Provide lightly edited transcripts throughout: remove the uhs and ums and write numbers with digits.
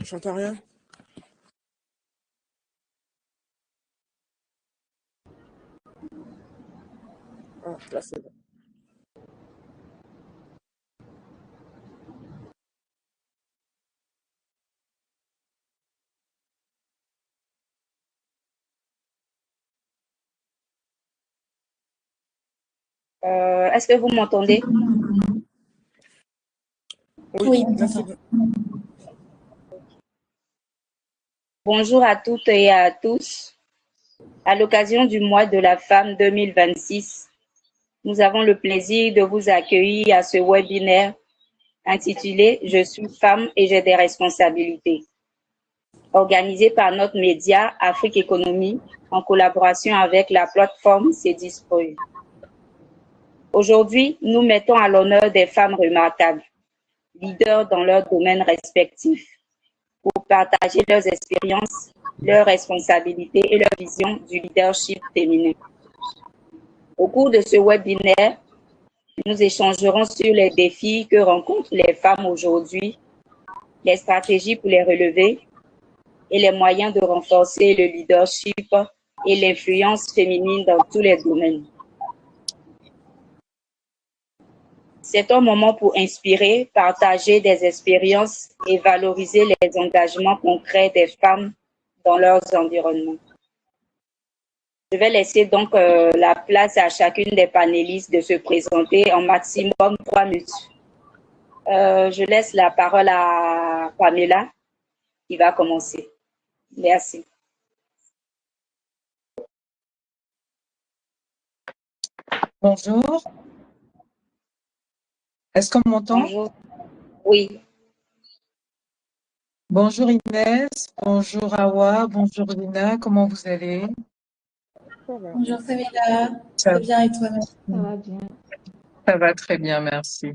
J'entends rien. Ah, là, c'est bon. Est-ce que vous m'entendez? Oui, Oui, on là, c'est t'entend. bon. Bonjour à toutes et à tous. À l'occasion du mois de la femme 2026, nous avons le plaisir de vous accueillir à ce webinaire intitulé Je suis femme et j'ai des responsabilités, organisé par notre média Afrique Économie en collaboration avec la plateforme Cdispo. Aujourd'hui, nous mettons à l'honneur des femmes remarquables, leaders dans leurs domaines respectifs, pour partager leurs expériences, leurs responsabilités et leur vision du leadership féminin. Au cours de ce webinaire, nous échangerons sur les défis que rencontrent les femmes aujourd'hui, les stratégies pour les relever et les moyens de renforcer le leadership et l'influence féminine dans tous les domaines. C'est un moment pour inspirer, partager des expériences et valoriser les engagements concrets des femmes dans leurs environnements. Je vais laisser donc la place à chacune des panélistes de se présenter en maximum 3 minutes. Je laisse la parole à Pamela qui va commencer. Merci. Bonjour. Est-ce qu'on m'entend? Bonjour. Oui. Bonjour Inès, bonjour Awa, bonjour Lina, comment vous allez? Ça va. Bonjour Samira, Ça, très bien et toi? Ça va bien. ça va très bien, merci.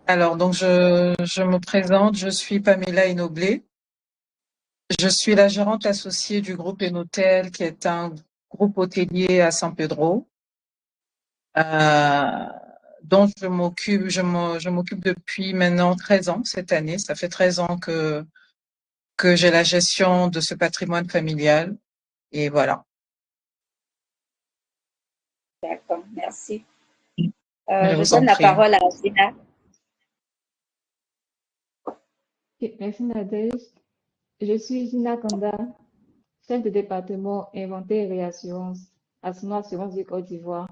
Alors, donc je me présente, je suis Pamela Inoblé. Je suis la gérante associée du groupe Enotel, qui est un groupe hôtelier à San Pedro, dont je m'occupe depuis maintenant 13 ans cette année. Ça fait 13 ans que j'ai la gestion de ce patrimoine familial. Et voilà. D'accord, merci. Je Je vous donne en la prie. parole à Zina. Ok, merci Nadège. Je suis Gina Kanda, chef de département inventaire et réassurance à Sino Assurance du Côte d'Ivoire.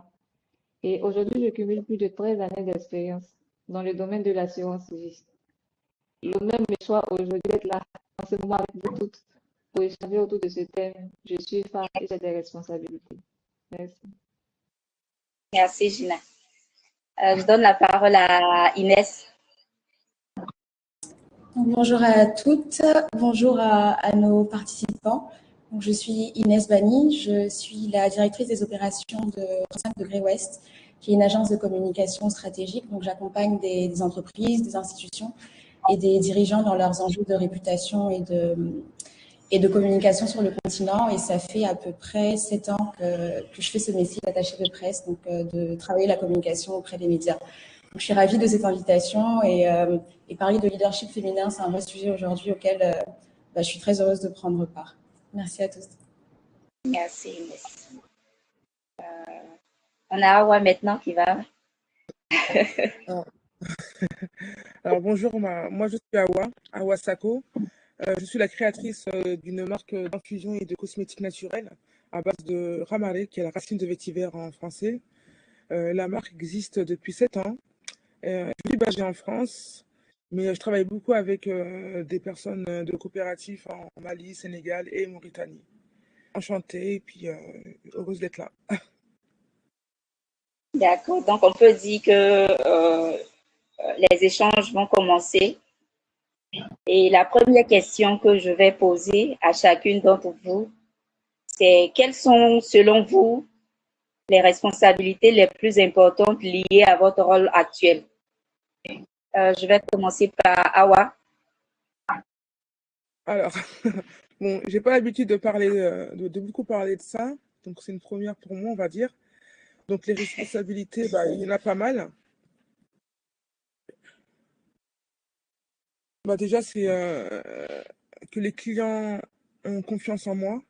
Et aujourd'hui, je cumule plus de 13 années d'expérience dans le domaine de l'assurance vie. L'honneur me soit aujourd'hui d'être là en ce moment avec vous toutes pour échanger autour de ce thème. Je suis femme et j'ai des responsabilités. Merci. Merci, Gina. Je donne la parole à Inès. Donc, bonjour à toutes, bonjour à nos participants. Donc, je suis Inès Bani, je suis la directrice des opérations de 35 degrés Ouest, qui est une agence de communication stratégique. Donc, j'accompagne des entreprises, des institutions et des dirigeants dans leurs enjeux de réputation et de communication sur le continent. Et ça fait à peu près 7 ans que je fais ce métier d'attaché de presse, donc de travailler la communication auprès des médias. Donc, je suis ravie de cette invitation et parler de leadership féminin, c'est un vrai sujet aujourd'hui auquel je suis très heureuse de prendre part. Merci à tous. Merci, Inès. On a Awa maintenant qui va. Ah. Alors, bonjour, moi je suis Awa Sako. Je suis la créatrice d'une marque d'infusion et de cosmétiques naturels à base de Ramare, qui est la racine de vétiver en français. La marque existe depuis 7 ans. Je suis basée en France, mais je travaille beaucoup avec des personnes de coopératives en Mali, Sénégal et Mauritanie. Enchantée et puis heureuse d'être là. D'accord. Donc, on peut dire que les échanges vont commencer. Et la première question que je vais poser à chacune d'entre vous, c'est quelles sont, selon vous, les responsabilités les plus importantes liées à votre rôle actuel? Je vais commencer par Awa. Alors, bon, j'ai pas l'habitude de parler, de beaucoup parler de ça, donc c'est une première pour moi, on va dire. Donc les responsabilités, bah, il y en a pas mal. Bah, déjà, c'est que les clients ont confiance en moi.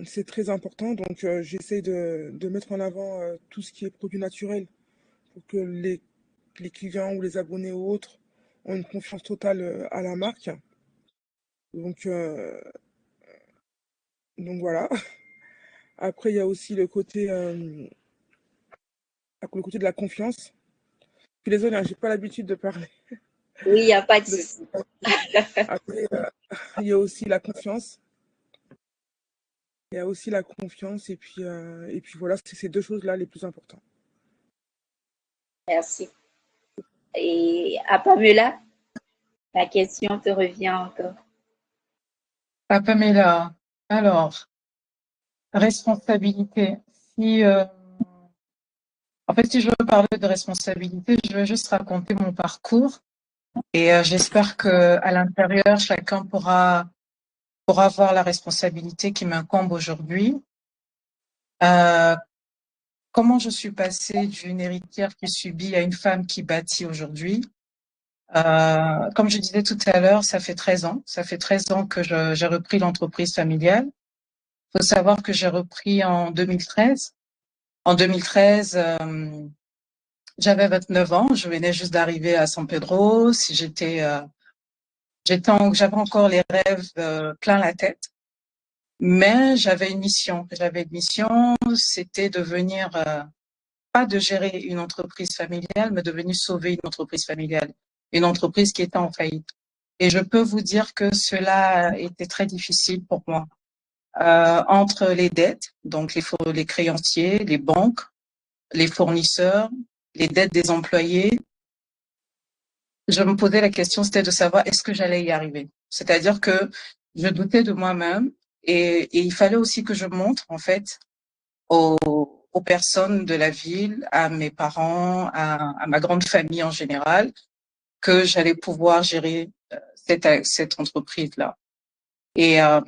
C'est très important, donc j'essaie de mettre en avant tout ce qui est produit naturel pour que les clients ou les abonnés ou autres ont une confiance totale à la marque. Donc, euh, donc voilà. Après, il y a aussi le côté de la confiance. Je suis désolée, hein, j'ai pas l'habitude de parler. Oui, il n'y a pas de De- souci. Après, il y a aussi la confiance. Il y a aussi la confiance et puis voilà, c'est ces deux choses-là les plus importantes. Merci. Et à Pamela, la question te revient encore. Pamela, alors, responsabilité. Si, en fait, si je veux parler de responsabilité, je vais juste raconter mon parcours et j'espère que à l'intérieur, chacun pourra voir la responsabilité qui m'incombe aujourd'hui. Euh, Comment je suis passée d'une héritière qui subit à une femme qui bâtit aujourd'hui. Comme je disais tout à l'heure, ça fait 13 ans. Ça fait 13 ans que j'ai repris l'entreprise familiale. Il faut savoir que j'ai repris en 2013. En 2013, j'avais 29 ans. Je venais juste d'arriver à San Pedro. Si j'avais encore les rêves plein la tête. Mais j'avais une mission. C'était de venir pas de gérer une entreprise familiale, mais de venir sauver une entreprise familiale, une entreprise qui était en faillite. Et je peux vous dire que cela était très difficile pour moi. Entre les dettes, donc les créanciers, les banques, les fournisseurs, les dettes des employés, je me posais la question, c'était de savoir est-ce que j'allais y arriver. C'est-à-dire que je doutais de moi-même et il fallait aussi que je montre, en fait, aux personnes de la ville, à mes parents, à ma grande famille en général, que j'allais pouvoir gérer cette entreprise-là. Et, euh,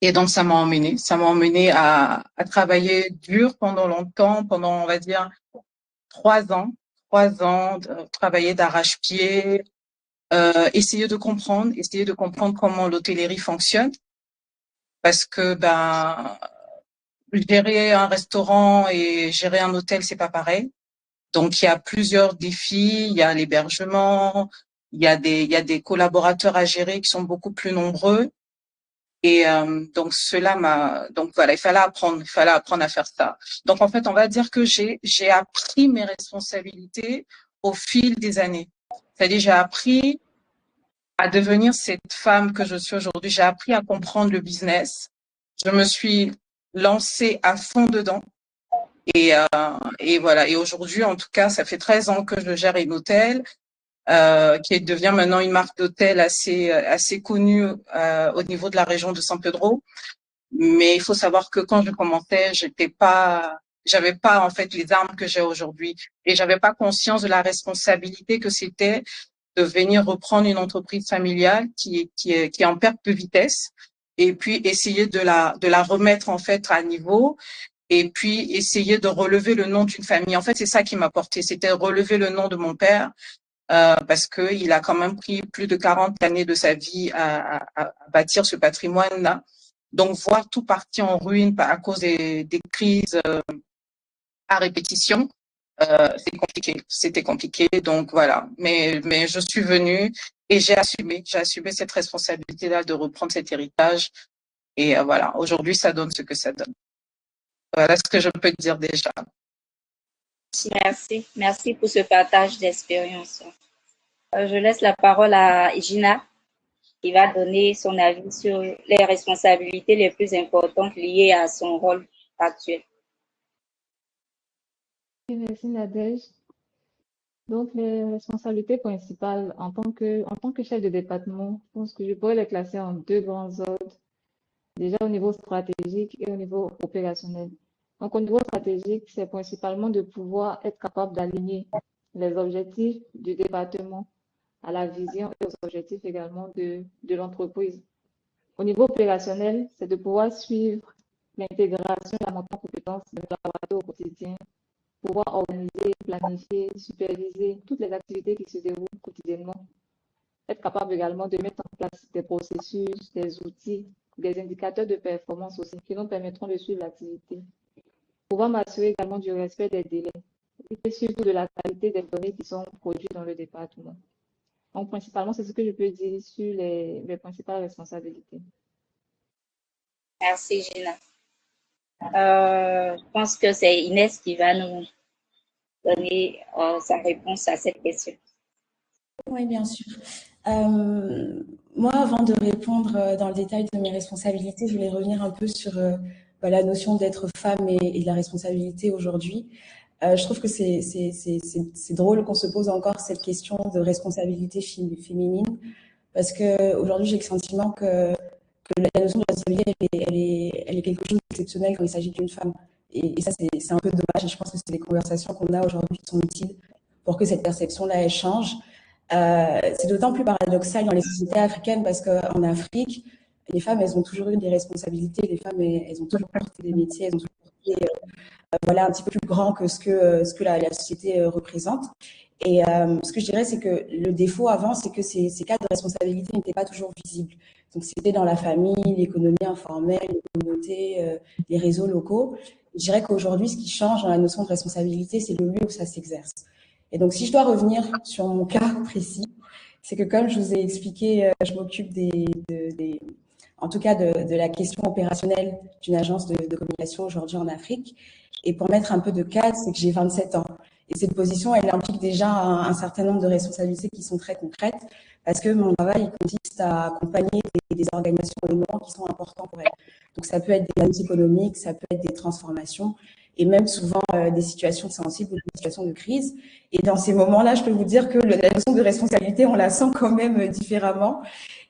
et donc, ça m'a emmené à travailler dur pendant longtemps, pendant, on va dire, 3 ans, 3 ans, travailler d'arrache-pied, essayer de comprendre comment l'hôtellerie fonctionne, parce que ben gérer un restaurant et gérer un hôtel, c'est pas pareil. Donc, il y a plusieurs défis. Il y a l'hébergement, il y a des collaborateurs à gérer qui sont beaucoup plus nombreux. Et donc, donc voilà, il fallait apprendre à faire ça. Donc, en fait, on va dire que j'ai appris mes responsabilités au fil des années. C'est-à-dire, j'ai appris à devenir cette femme que je suis aujourd'hui. J'ai appris à comprendre le business. Je me suis lancée à fond dedans. Et voilà. Et aujourd'hui, en tout cas, ça fait 13 ans que je gère une hôtel, qui devient maintenant une marque d'hôtel assez connue au niveau de la région de San Pedro. Mais il faut savoir que quand je commençais, j'avais pas en fait les armes que j'ai aujourd'hui, et j'avais pas conscience de la responsabilité que c'était de venir reprendre une entreprise familiale qui est en perte de vitesse, et puis essayer de la remettre en fait à niveau, et puis essayer de relever le nom d'une famille. En fait, c'est ça qui m'a porté, c'était relever le nom de mon père, parce que il a quand même pris plus de 40 années de sa vie à bâtir ce patrimoine-là. Donc, voir tout partir en ruine à cause des crises à répétition, c'est compliqué. C'était compliqué. Donc, voilà. Mais je suis venue et j'ai assumé cette responsabilité-là de reprendre cet héritage. Et voilà, aujourd'hui, ça donne ce que ça donne. Voilà ce que je peux te dire déjà. Merci. Merci pour ce partage d'expérience. Je laisse la parole à Gina qui va donner son avis sur les responsabilités les plus importantes liées à son rôle actuel. Et merci Nadège. Donc, les responsabilités principales en tant que chef de département, je pense que je pourrais les classer en deux grands ordres, déjà au niveau stratégique et au niveau opérationnel. Donc, au niveau stratégique, c'est principalement de pouvoir être capable d'aligner les objectifs du département à la vision et aux objectifs également de l'entreprise. Au niveau opérationnel, c'est de pouvoir suivre l'intégration et la montée en compétences de nos collaborateurs au quotidien, pouvoir organiser, planifier, superviser toutes les activités qui se déroulent quotidiennement être capable également de mettre en place des processus, des outils, des indicateurs de performance aussi qui nous permettront de suivre l'activité. Pouvoir m'assurer également du respect des délais et surtout de la qualité des données qui sont produites dans le département. Donc, principalement, c'est ce que je peux dire sur les principales responsabilités. Merci, Gina. Je pense que c'est Inès qui va nous donner sa réponse à cette question. Oui, bien sûr. Moi, avant de répondre dans le détail de mes responsabilités, je voulais revenir un peu sur la notion d'être femme et de la responsabilité aujourd'hui. Je trouve que c'est drôle qu'on se pose encore cette question de responsabilité féminine, parce que aujourd'hui j'ai le sentiment que la notion de responsabilité elle est quelque chose d'exceptionnel quand il s'agit d'une femme. Et ça c'est un peu dommage. Et je pense que c'est des conversations qu'on a aujourd'hui qui sont utiles pour que cette perception-là elle change. C'est d'autant plus paradoxal dans les sociétés africaines parce qu'en Afrique, les femmes, elles ont toujours eu des responsabilités, les femmes, elles ont toujours porté des métiers, elles ont toujours porté un petit peu plus grand que ce que la société représente. Et ce que je dirais, c'est que le défaut avant, c'est que ces cadres de responsabilité n'étaient pas toujours visibles. Donc, c'était dans la famille, l'économie informelle, les communautés, les réseaux locaux. Je dirais qu'aujourd'hui, ce qui change dans la notion de responsabilité, c'est le lieu où ça s'exerce. Et donc, si je dois revenir sur mon cas précis, c'est que comme je vous ai expliqué, je m'occupe en tout cas de la question opérationnelle d'une agence de communication aujourd'hui en Afrique. Et pour mettre un peu de cadre, c'est que j'ai 27 ans. Et cette position, elle implique déjà un certain nombre de responsabilités qui sont très concrètes, parce que mon travail consiste à accompagner des organisations et des moments qui sont importants pour elles. Donc ça peut être des annonces économiques, ça peut être des transformations, et même souvent des situations sensibles ou des situations de crise. Et dans ces moments-là, je peux vous dire que la notion de responsabilité, on la sent quand même différemment.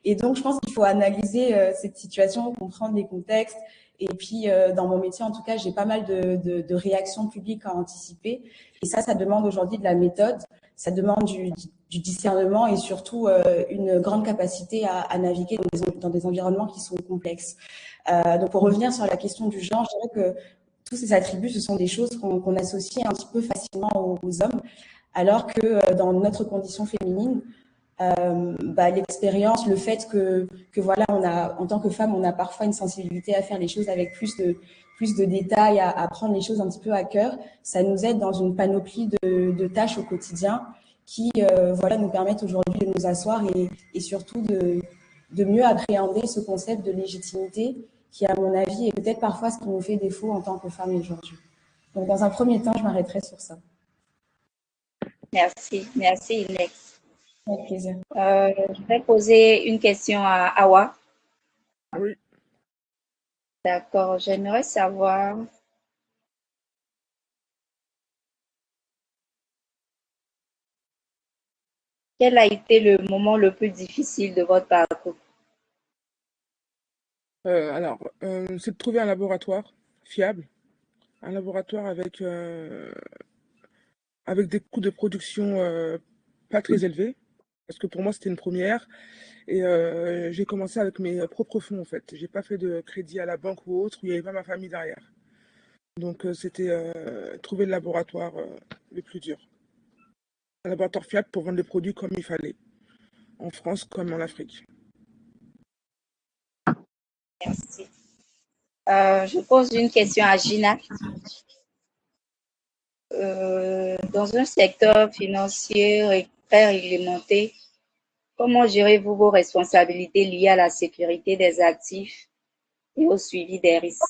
Et donc, je pense qu'il faut analyser cette situation, comprendre les contextes. Et puis, dans mon métier, en tout cas, j'ai pas mal de réactions publiques à anticiper. Et ça demande aujourd'hui de la méthode, ça demande du discernement et surtout une grande capacité à naviguer dans des environnements qui sont complexes. Donc, pour revenir sur la question du genre, je dirais que tous ces attributs, ce sont des choses qu'on associe un petit peu facilement aux hommes, alors que dans notre condition féminine, l'expérience, le fait que voilà, en tant que femme, on a parfois une sensibilité à faire les choses avec plus de détails, à prendre les choses un petit peu à cœur. Ça nous aide dans une panoplie de tâches au quotidien qui, nous permettent aujourd'hui de nous asseoir et surtout de mieux appréhender ce concept de légitimité qui, à mon avis, est peut-être parfois ce qui nous fait défaut en tant que femme aujourd'hui. Donc, dans un premier temps, je m'arrêterai sur ça. Merci Inès. Avec plaisir. Je vais poser une question à Awa. Oui. D'accord, j'aimerais savoir quel a été le moment le plus difficile de votre parcours? C'est de trouver un laboratoire fiable, un laboratoire avec des coûts de production pas très élevés, parce que pour moi c'était une première. Et j'ai commencé avec mes propres fonds en fait. J'ai pas fait de crédit à la banque ou autre, où il n'y avait pas ma famille derrière. Donc c'était trouver le laboratoire le plus dur. Un laboratoire fiable pour vendre les produits comme il fallait, en France comme en Afrique. Merci. Je pose une question à Gina. Dans un secteur financier très réglementé, comment gérez-vous vos responsabilités liées à la sécurité des actifs et au suivi des risques?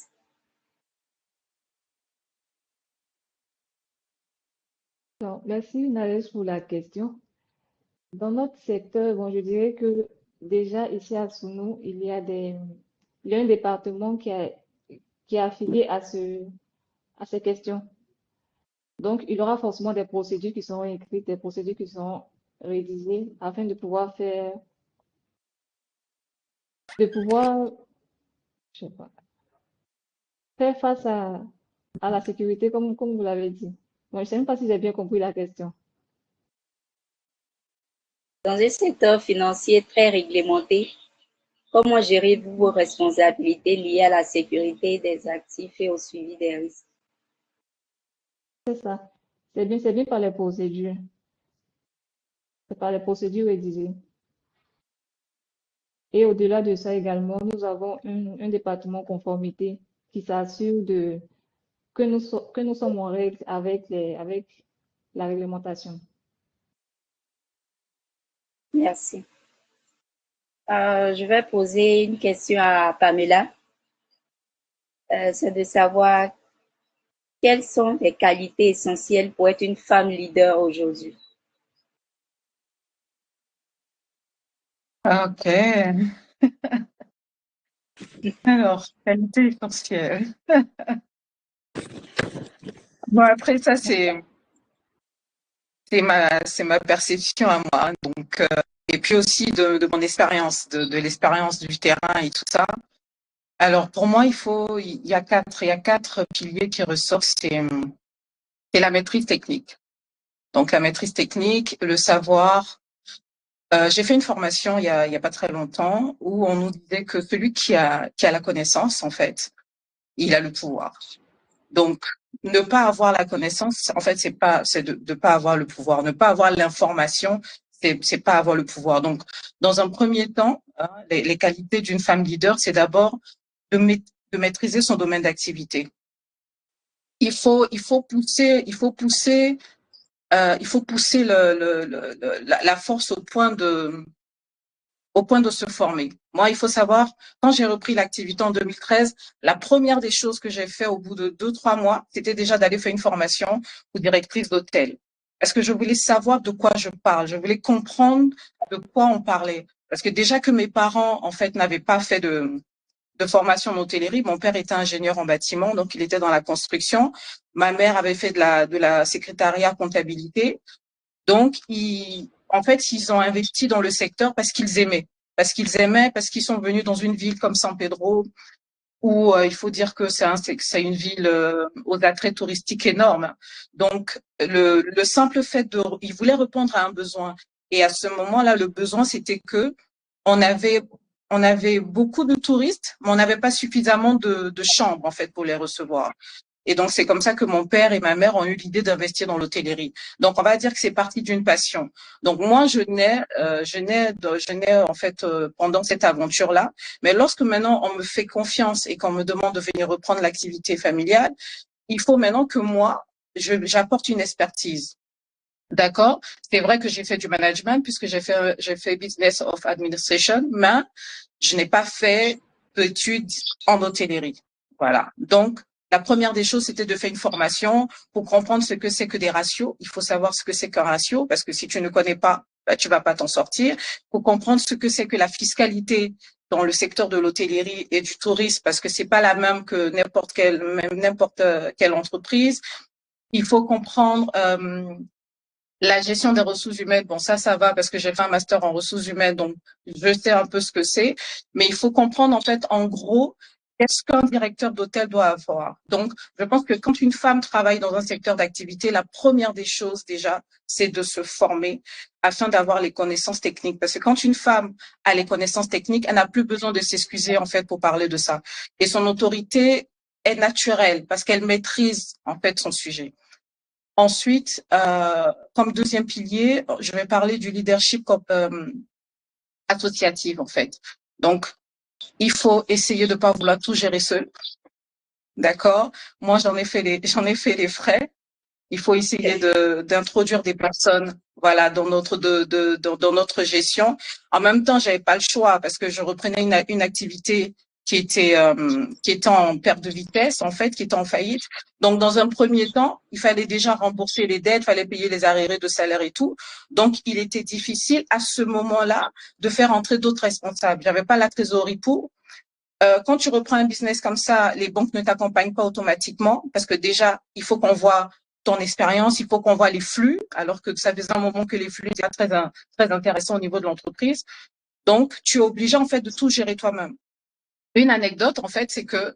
Donc, merci Naresh pour la question. Dans notre secteur, bon, je dirais que déjà ici à Sounou, il y a un département qui est affilié à ces questions. Donc, il y aura forcément des procédures qui seront écrites, des procédures qui seront rédigées afin de pouvoir, je sais pas, faire face à la sécurité comme vous l'avez dit. Bon, je ne sais même pas si j'ai bien compris la question. Dans un secteur financier très réglementé, comment gérez-vous vos responsabilités liées à la sécurité des actifs et au suivi des risques? C'est ça. C'est bien par les procédures. C'est par les procédures rédigées. Et au-delà de ça également, nous avons un département conformité qui s'assure que nous sommes en règle avec la réglementation. Merci. Je vais poser une question à Pamela. C'est de savoir quelles sont les qualités essentielles pour être une femme leader aujourd'hui. Ok. Alors, qualité essentielle. Bon, après, ça, c'est ma perception à moi. Donc, et puis aussi de mon expérience, de l'expérience du terrain et tout ça. Alors, pour moi, il y a quatre piliers qui ressortent. C'est la maîtrise technique. Donc, la maîtrise technique, le savoir. J'ai fait une formation il y a pas très longtemps où on nous disait que celui qui a la connaissance, en fait, il a le pouvoir. Donc, ne pas avoir la connaissance, en fait, c'est de pas avoir le pouvoir. Ne pas avoir l'information, c'est pas avoir le pouvoir. Donc, dans un premier temps, hein, les qualités d'une femme leader, c'est d'abord de maîtriser son domaine d'activité. Il faut pousser la force au point de se former. Moi, il faut savoir, quand j'ai repris l'activité en 2013, la première des choses que j'ai fait au bout de 2-3 mois, c'était déjà d'aller faire une formation pour directrice d'hôtel. Parce que je voulais savoir de quoi je parle. Je voulais comprendre de quoi on parlait. Parce que déjà que mes parents, en fait, n'avaient pas fait de formation en hôtellerie. Mon père était ingénieur en bâtiment, donc il était dans la construction. Ma mère avait fait de la secrétariat comptabilité. Donc, en fait, ils ont investi dans le secteur parce qu'ils aimaient. Parce qu'ils sont venus dans une ville comme San Pedro, où il faut dire que c'est une ville aux attraits touristiques énormes. Donc, le simple fait ils voulaient répondre à un besoin. Et à ce moment-là, le besoin, c'était que on avait, on avait beaucoup de touristes, mais on n'avait pas suffisamment de chambres, en fait, pour les recevoir. Et donc, c'est comme ça que mon père et ma mère ont eu l'idée d'investir dans l'hôtellerie. Donc, on va dire que c'est parti d'une passion. Donc, moi, je nais en fait pendant cette aventure-là. Mais lorsque maintenant on me fait confiance et qu'on me demande de venir reprendre l'activité familiale, il faut maintenant que moi, j'apporte une expertise. D'accord? C'est vrai que j'ai fait du management puisque j'ai fait Business of Administration, mais je n'ai pas fait d'études en hôtellerie. Voilà. Donc, la première des choses, c'était de faire une formation pour comprendre ce que c'est que des ratios. Il faut savoir ce que c'est qu'un ratio parce que si tu ne connais pas, bah, tu vas pas t'en sortir. Pour comprendre ce que c'est que la fiscalité dans le secteur de l'hôtellerie et du tourisme parce que c'est pas la même que n'importe quelle entreprise. Il faut comprendre la gestion des ressources humaines, bon, ça va parce que j'ai fait un master en ressources humaines, donc je sais un peu ce que c'est. Mais il faut comprendre, en fait, en gros, qu'est-ce qu'un directeur d'hôtel doit avoir. Donc, je pense que quand une femme travaille dans un secteur d'activité, la première des choses, déjà, c'est de se former afin d'avoir les connaissances techniques. Parce que quand une femme a les connaissances techniques, elle n'a plus besoin de s'excuser, en fait, pour parler de ça. Et son autorité est naturelle parce qu'elle maîtrise, en fait, son sujet. Ensuite, comme deuxième pilier, je vais parler du leadership associatif, en fait. Donc, il faut essayer de pas vouloir tout gérer seul. D'accord? Moi, j'en ai fait les frais. Il faut essayer d'introduire des personnes, voilà, dans dans notre gestion. En même temps, j'avais pas le choix parce que je reprenais une activité qui était en perte de vitesse, en fait, qui était en faillite. Donc, dans un premier temps, il fallait déjà rembourser les dettes, il fallait payer les arriérés de salaire et tout. Donc, il était difficile à ce moment-là de faire entrer d'autres responsables. J'avais pas la trésorerie pour. Quand tu reprends un business comme ça, les banques ne t'accompagnent pas automatiquement parce que déjà, il faut qu'on voit ton expérience, il faut qu'on voit les flux, alors que ça faisait un moment que les flux étaient très intéressants au niveau de l'entreprise. Donc, tu es obligé en fait de tout gérer toi-même. Une anecdote, en fait, c'est que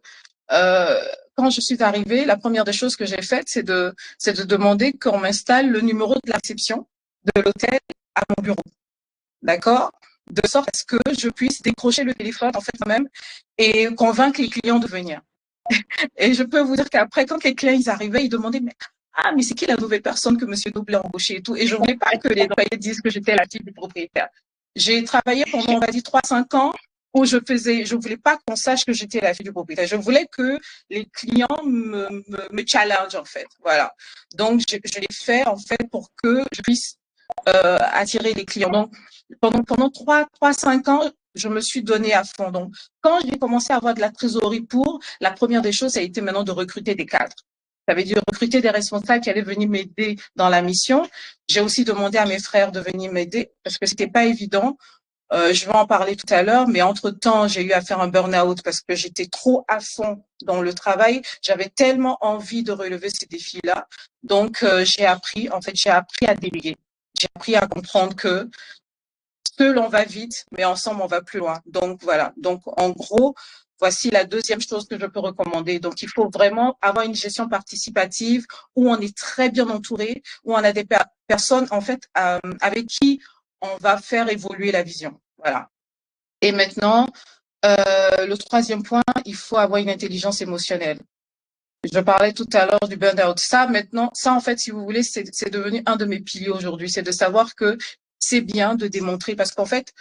quand je suis arrivée, la première des choses que j'ai faites, c'est de demander qu'on m'installe le numéro de la réception de l'hôtel à mon bureau. D'accord? De sorte à ce que je puisse décrocher le téléphone, en fait, quand-même, et convaincre les clients de venir. Et je peux vous dire qu'après, quand les clients ils arrivaient, ils demandaient, mais c'est qui la nouvelle personne que Monsieur Doublé a embauchée et tout. Et je voulais pas que les employés disent que j'étais la fille du propriétaire. J'ai travaillé pendant, on va dire, 3-5 ans où je voulais pas qu'on sache que j'étais la fille du propriétaire. Je voulais que les clients me challenge, en fait. Voilà. Donc, je l'ai fait, en fait, pour que je puisse attirer les clients. Donc, pendant 5 ans, je me suis donnée à fond. Donc, quand j'ai commencé à avoir de la trésorerie la première des choses, ça a été maintenant de recruter des cadres. Ça veut dire recruter des responsables qui allaient venir m'aider dans la mission. J'ai aussi demandé à mes frères de venir m'aider parce que c'était pas évident. Je vais en parler tout à l'heure, mais entre-temps, j'ai eu à faire un burn-out parce que j'étais trop à fond dans le travail. J'avais tellement envie de relever ces défis-là. Donc, j'ai appris à déléguer. J'ai appris à comprendre que seul on va vite, mais ensemble on va plus loin. Donc, voilà. Donc, en gros, voici la deuxième chose que je peux recommander. Donc, il faut vraiment avoir une gestion participative où on est très bien entouré, où on a des personnes, en fait, avec qui on va faire évoluer la vision. Voilà. Et maintenant, le troisième point, il faut avoir une intelligence émotionnelle. Je parlais tout à l'heure du burn-out. Ça, en fait, si vous voulez, c'est devenu un de mes piliers aujourd'hui. C'est de savoir que c'est bien de démontrer parce qu'en fait,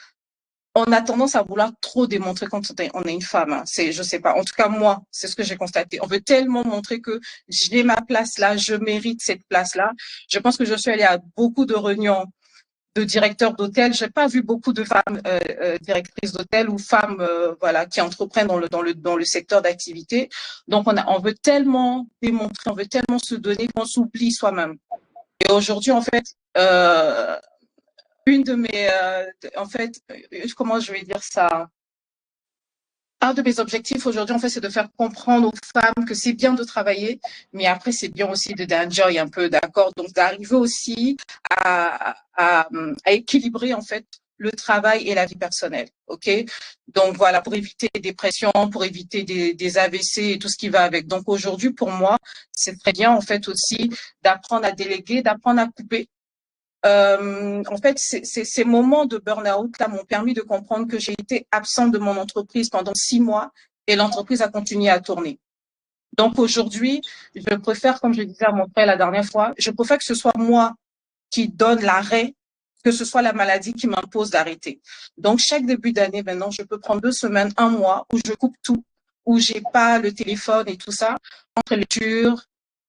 on a tendance à vouloir trop démontrer quand on est une femme. Hein. Je sais pas. En tout cas, moi, c'est ce que j'ai constaté. On veut tellement montrer que j'ai ma place là, je mérite cette place là. Je pense que je suis allée à beaucoup de réunions de directeurs d'hôtel. J'ai pas vu beaucoup de femmes directrices d'hôtel ou femmes voilà qui entreprennent dans le secteur d'activité. Donc on veut tellement démontrer, on veut tellement se donner qu'on s'oublie soi-même. Et aujourd'hui en fait une de mes en fait comment je vais dire ça, un de mes objectifs aujourd'hui, en fait, c'est de faire comprendre aux femmes que c'est bien de travailler, mais après, c'est bien aussi d'enjoy un peu, d'accord? Donc, d'arriver aussi à équilibrer, en fait, le travail et la vie personnelle, ok? Donc, voilà, pour éviter les dépressions, pour éviter des AVC et tout ce qui va avec. Donc, aujourd'hui, pour moi, c'est très bien, en fait, aussi d'apprendre à déléguer, d'apprendre à couper. En fait, ces moments de burn-out là m'ont permis de comprendre que j'ai été absente de mon entreprise pendant 6 mois et l'entreprise a continué à tourner. Donc aujourd'hui, je préfère, comme je disais à mon frère la dernière fois, je préfère que ce soit moi qui donne l'arrêt, que ce soit la maladie qui m'impose d'arrêter. Donc chaque début d'année maintenant, je peux prendre 2 semaines, 1 mois où je coupe tout, où j'ai pas le téléphone et tout ça, entre lecture,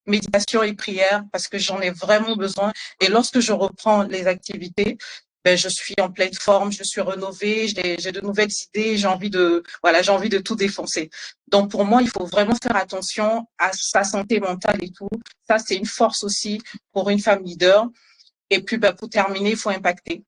méditation et prière parce que j'en ai vraiment besoin. Et lorsque je reprends les activités, ben, je suis en pleine forme, je suis rénovée, j'ai de nouvelles idées, j'ai envie de tout défoncer. Donc, pour moi, il faut vraiment faire attention à sa santé mentale et tout. Ça, c'est une force aussi pour une femme leader. Et puis, ben, pour terminer, il faut impacter.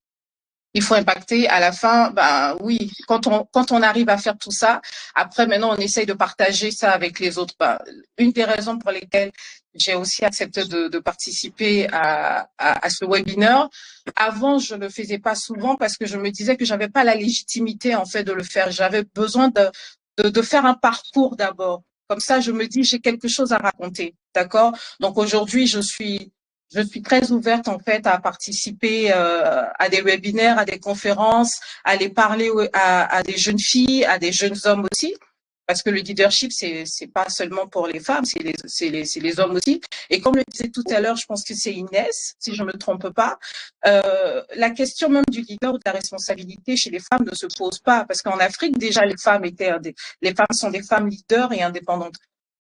Il faut impacter à la fin, ben oui, quand on arrive à faire tout ça, après maintenant on essaye de partager ça avec les autres. Ben, une des raisons pour lesquelles j'ai aussi accepté de participer à ce webinaire. Avant, je ne le faisais pas souvent parce que je me disais que j'avais pas la légitimité en fait de le faire. J'avais besoin de faire un parcours d'abord. Comme ça, je me dis j'ai quelque chose à raconter, d'accord? Donc aujourd'hui, je suis très ouverte en fait à participer à des webinaires, à des conférences, à aller parler à des jeunes filles, à des jeunes hommes aussi, parce que le leadership c'est pas seulement pour les femmes, c'est les hommes aussi. Et comme le disait tout à l'heure, je pense que c'est Inès, si je me trompe pas, la question même du leader ou de la responsabilité chez les femmes ne se pose pas, parce qu'en Afrique déjà les femmes sont des femmes leaders et indépendantes.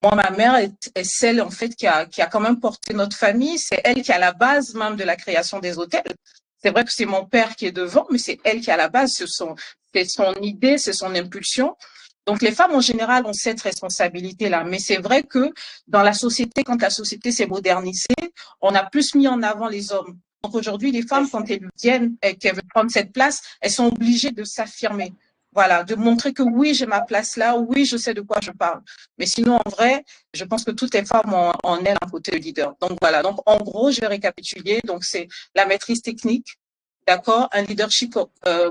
Moi, ma mère est celle, en fait, qui a quand même porté notre famille. C'est elle qui est à la base même de la création des hôtels. C'est vrai que c'est mon père qui est devant, mais c'est elle qui est à la base. C'est son idée, c'est son impulsion. Donc, les femmes, en général, ont cette responsabilité-là. Mais c'est vrai que dans la société, quand la société s'est modernisée, on a plus mis en avant les hommes. Donc, aujourd'hui, les femmes, quand elles viennent et qu'elles veulent prendre cette place, elles sont obligées de s'affirmer. Voilà, de montrer que oui, j'ai ma place là, oui, je sais de quoi je parle. Mais sinon, en vrai, je pense que toutes les femmes ont en elles un côté de leader. Donc voilà, donc en gros, je vais récapituler. Donc c'est la maîtrise technique, d'accord, un leadership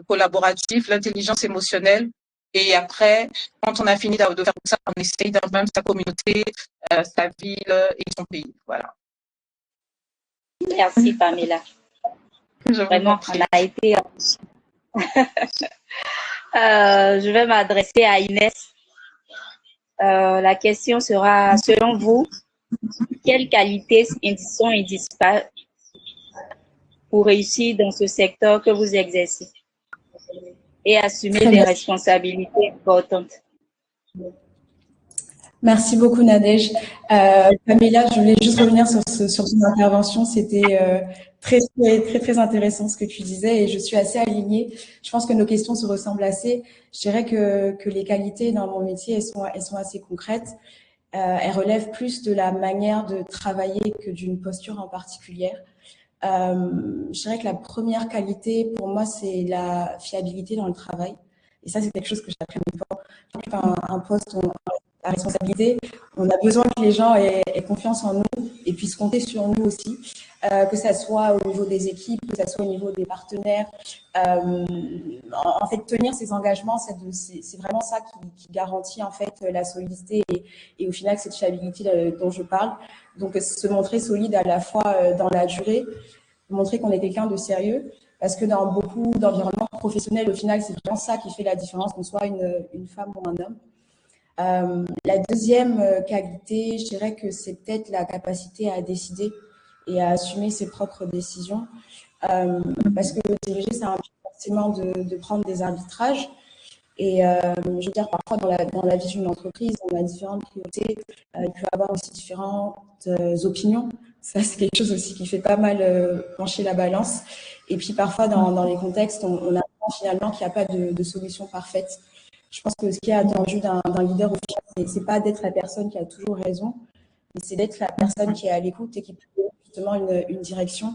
collaboratif, l'intelligence émotionnelle. Et après, quand on a fini de faire tout ça, on essaye même sa communauté, sa ville et son pays. Voilà. Merci, Pamela. Vraiment, on a été... je vais m'adresser à Inès. La question sera, selon vous, quelles qualités sont indispensables pour réussir dans ce secteur que vous exercez? et assumer Très des bien. responsabilités importantes. Merci beaucoup, Nadège. Pamela, je voulais juste revenir sur ton intervention. C'était très intéressant ce que tu disais et je suis assez alignée. Je pense que nos questions se ressemblent assez. Je dirais que les qualités dans mon métier, elles sont assez concrètes. Elles relèvent plus de la manière de travailler que d'une posture en particulier. Je dirais que la première qualité pour moi, c'est la fiabilité dans le travail. Et ça, c'est quelque chose que j'apprécie pas. Un poste à responsabilité, on a besoin que les gens aient confiance en nous et puissent compter sur nous aussi, que ça soit au niveau des équipes, que ça soit au niveau des partenaires. En fait, tenir ces engagements, c'est vraiment ça qui garantit en fait la solidité et au final cette fiabilité dont je parle. Donc, se montrer solide à la fois dans la durée, montrer qu'on est quelqu'un de sérieux, parce que dans beaucoup d'environnements professionnels, au final, c'est vraiment ça qui fait la différence, qu'on soit une femme ou un homme. La deuxième qualité, je dirais que c'est peut-être la capacité à décider et à assumer ses propres décisions. Parce que diriger, ça implique forcément de prendre des arbitrages. Et je veux dire, parfois dans la vie d'une entreprise, on a différentes priorités. Il peut y avoir aussi différentes opinions. Ça, c'est quelque chose aussi qui fait pas mal pencher la balance. Et puis parfois, dans les contextes, on apprend finalement qu'il n'y a pas de solution parfaite. Je pense que ce qui est attendu d'un leader, au final, c'est pas d'être la personne qui a toujours raison, mais c'est d'être la personne qui est à l'écoute et qui peut donner justement une direction.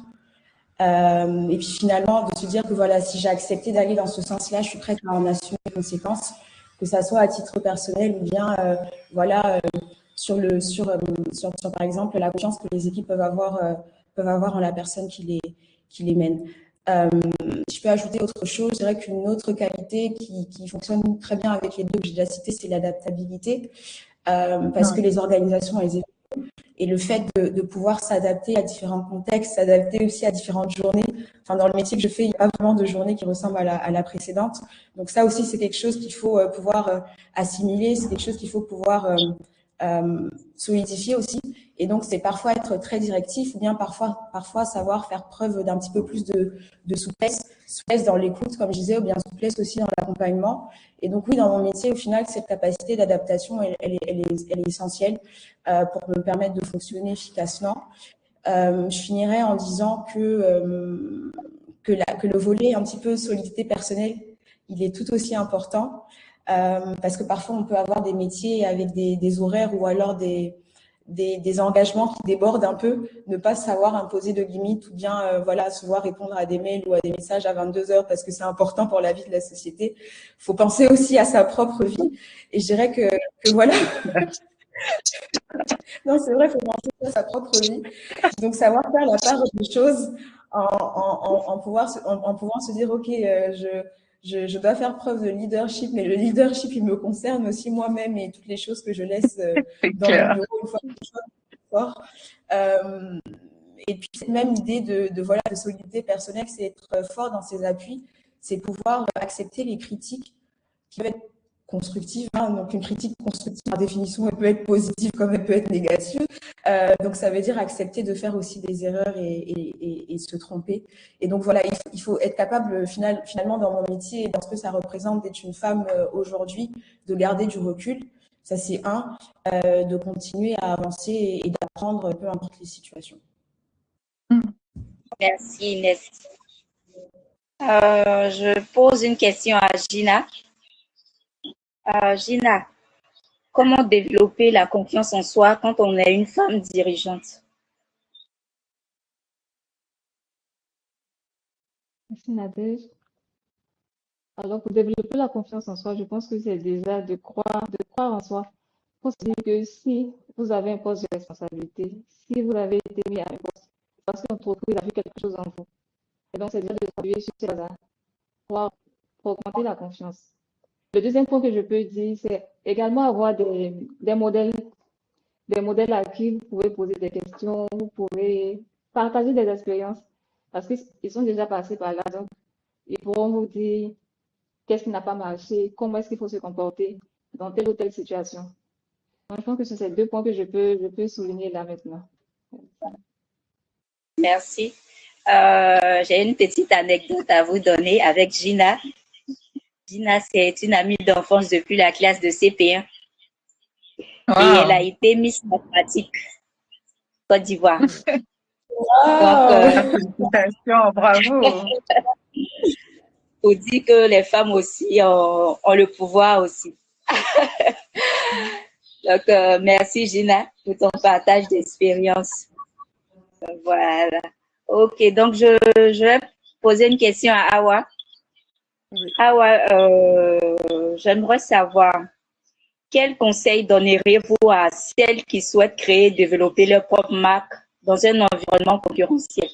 Et puis finalement, de se dire que voilà, si j'ai accepté d'aller dans ce sens-là, je suis prête à en assumer les conséquences, que ça soit à titre personnel ou bien voilà sur par exemple la confiance que les équipes peuvent avoir en la personne qui les mène. Je peux ajouter autre chose. Je dirais qu'une autre qualité qui fonctionne très bien avec les deux que j'ai déjà cités, c'est l'adaptabilité, parce que les organisations, elles évoluent. Et le fait de pouvoir s'adapter à différents contextes, s'adapter aussi à différentes journées. Enfin, dans le métier que je fais, il n'y a pas vraiment de journée qui ressemble à la précédente. Donc ça aussi, c'est quelque chose qu'il faut pouvoir assimiler, c'est quelque chose qu'il faut pouvoir solidifier aussi. Et donc, c'est parfois être très directif ou bien parfois savoir faire preuve d'un petit peu plus de souplesse dans l'écoute, comme je disais, ou bien souplesse aussi dans l'accompagnement. Et donc, oui, dans mon métier, au final, cette capacité d'adaptation, elle est essentielle pour me permettre de fonctionner efficacement. Je finirai en disant que le volet un petit peu solidité personnelle, il est tout aussi important. Parce que parfois, on peut avoir des métiers avec des horaires ou alors des engagements qui débordent un peu, ne pas savoir imposer de limites ou bien voilà, se voir répondre à des mails ou à des messages à 22 heures parce que c'est important pour la vie de la société. Il faut penser aussi à sa propre vie. Et je dirais que voilà. Non, c'est vrai, il faut penser à sa propre vie. Donc, savoir faire la part des choses en pouvant se dire, OK, je dois faire preuve de leadership, mais le leadership, il me concerne aussi moi-même et toutes les choses que je laisse C'est dans mon clair. bureau une fois que je suis fort. Et puis, cette même idée voilà, de solidité personnelle, c'est être fort dans ses appuis, c'est pouvoir accepter les critiques qui peuvent être constructive. Hein. Donc, une critique constructive, par définition, elle peut être positive comme elle peut être négative. Donc, ça veut dire accepter de faire aussi des erreurs et se tromper. Et donc, voilà, il faut être capable, finalement, dans mon métier et dans ce que ça représente d'être une femme aujourd'hui, de garder du recul. Ça, c'est de continuer à avancer et d'apprendre, peu importe les situations. Merci Inès. Je pose une question à Gina. Gina, comment développer la confiance en soi quand on est une femme dirigeante? Merci Nadège. Alors, pour développer la confiance en soi, je pense que c'est déjà de croire en soi. Il faut se dire que si vous avez un poste de responsabilité, si vous avez été mis à un poste, parce que l'entreprise a vu quelque chose en vous. Et donc, c'est déjà de s'appuyer sur ces bases pour augmenter la confiance. Le deuxième point que je peux dire, c'est également avoir des modèles à qui vous pouvez poser des questions, vous pouvez partager des expériences, parce qu'ils sont déjà passés par là, donc ils pourront vous dire qu'est-ce qui n'a pas marché, comment est-ce qu'il faut se comporter dans telle ou telle situation. Donc, je pense que c'est ces deux points que je peux souligner là maintenant. Merci. J'ai une petite anecdote à vous donner avec Gina. Gina, c'est une amie d'enfance depuis la classe de CP1 et elle a Wow. été Miss Mathématiques Côte d'Ivoire. Donc, Wow! Félicitations, bravo. faut dire que les femmes aussi ont le pouvoir aussi. Donc, merci Gina pour ton partage d'expérience. Voilà. Ok, donc je vais poser une question à Awa. Oui. Awa, j'aimerais savoir quel conseil donneriez-vous à celles qui souhaitent créer et développer leur propre marque dans un environnement concurrentiel?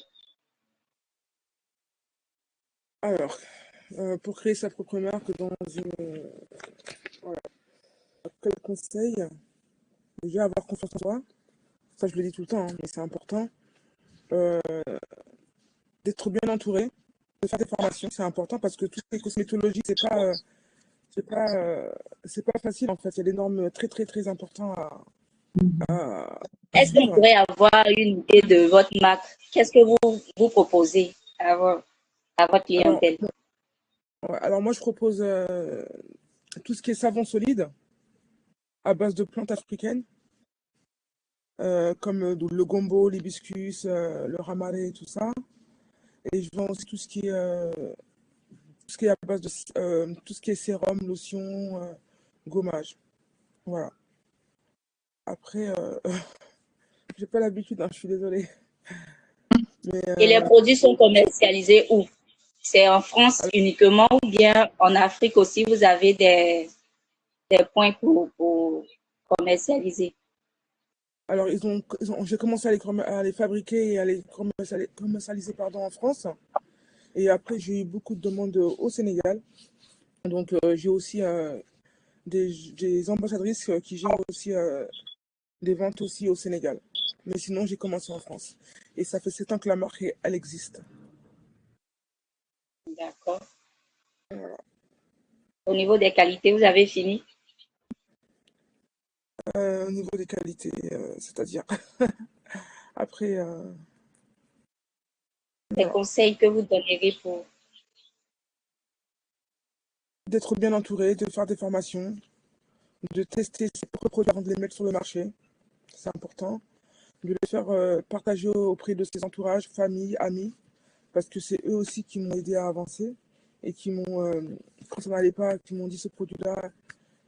Alors, pour créer sa propre marque dans une... voilà. Quel conseil? Déjà, avoir confiance en soi. Ça, je le dis tout le temps, hein, mais c'est important. Euh, D'être bien entouré, de faire des formations, c'est important parce que tout ce qui est cosmétologie, c'est pas, c'est pas facile en fait. Il y a des normes très, très, très importantes à Est-ce qu'on suivre. pourrait avoir une idée de votre marque? Qu'est-ce que vous proposez à votre Alors, clientèle? ouais, alors moi, je propose tout ce qui est savon solide à base de plantes africaines, comme le gombo, l'hibiscus, le ramaré, tout ça. Et je vends aussi tout ce qui est à base de tout ce qui est sérum, lotion, gommage. Voilà. Après, j'ai pas l'habitude, hein, je suis désolée. Mais Et les produits sont commercialisés où? C'est en France alors, uniquement ou bien en Afrique aussi, vous avez des points pour commercialiser? alors, j'ai commencé à les fabriquer et à les commercialiser, pardon, en France. Et après, j'ai eu beaucoup de demandes au Sénégal. Donc, j'ai aussi des ambassadrices qui gèrent aussi des ventes aussi au Sénégal. Mais sinon, j'ai commencé en France. Et ça fait 7 ans que la marque, elle existe. D'accord. Voilà. Au niveau des qualités, vous avez fini? Au niveau des qualités, c'est-à-dire. Après, Des voilà. conseils que vous donneriez pour... D'être bien entouré, de faire des formations, de tester ses propres produits avant de les mettre sur le marché. C'est important. De les faire partager auprès de ses entourages, famille, amis, parce que c'est eux aussi qui m'ont aidé à avancer et qui m'ont, quand ça n'allait pas, qui m'ont dit ce produit-là,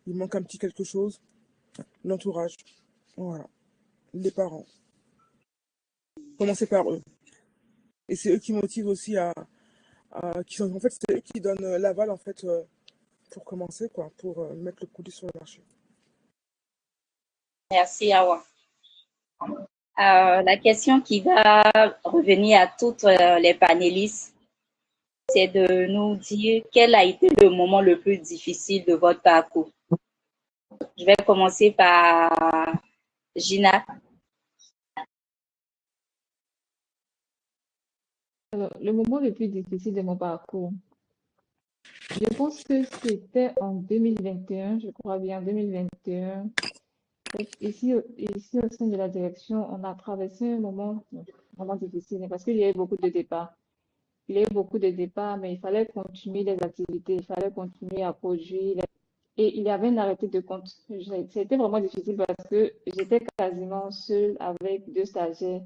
il manque un petit quelque chose. L'entourage, voilà. Les parents. Commencer par eux. Et c'est eux qui motivent aussi en fait, c'est eux qui donnent l'aval, en fait, pour commencer, quoi, pour mettre le produit sur le marché. Merci, Awa. La question qui va revenir à toutes les panélistes, c'est de nous dire quel a été le moment le plus difficile de votre parcours. Je vais commencer par Gina. Alors, le moment le plus difficile de mon parcours, je pense que c'était en 2021, je crois bien, en 2021. Ici, au sein de la direction, on a traversé un moment vraiment difficile parce qu'il y a eu beaucoup de départs. Il y a eu beaucoup de départs, mais il fallait continuer les activités, il fallait continuer à produire. Et il y avait un arrêté de compte. C'était vraiment difficile parce que j'étais quasiment seule avec deux stagiaires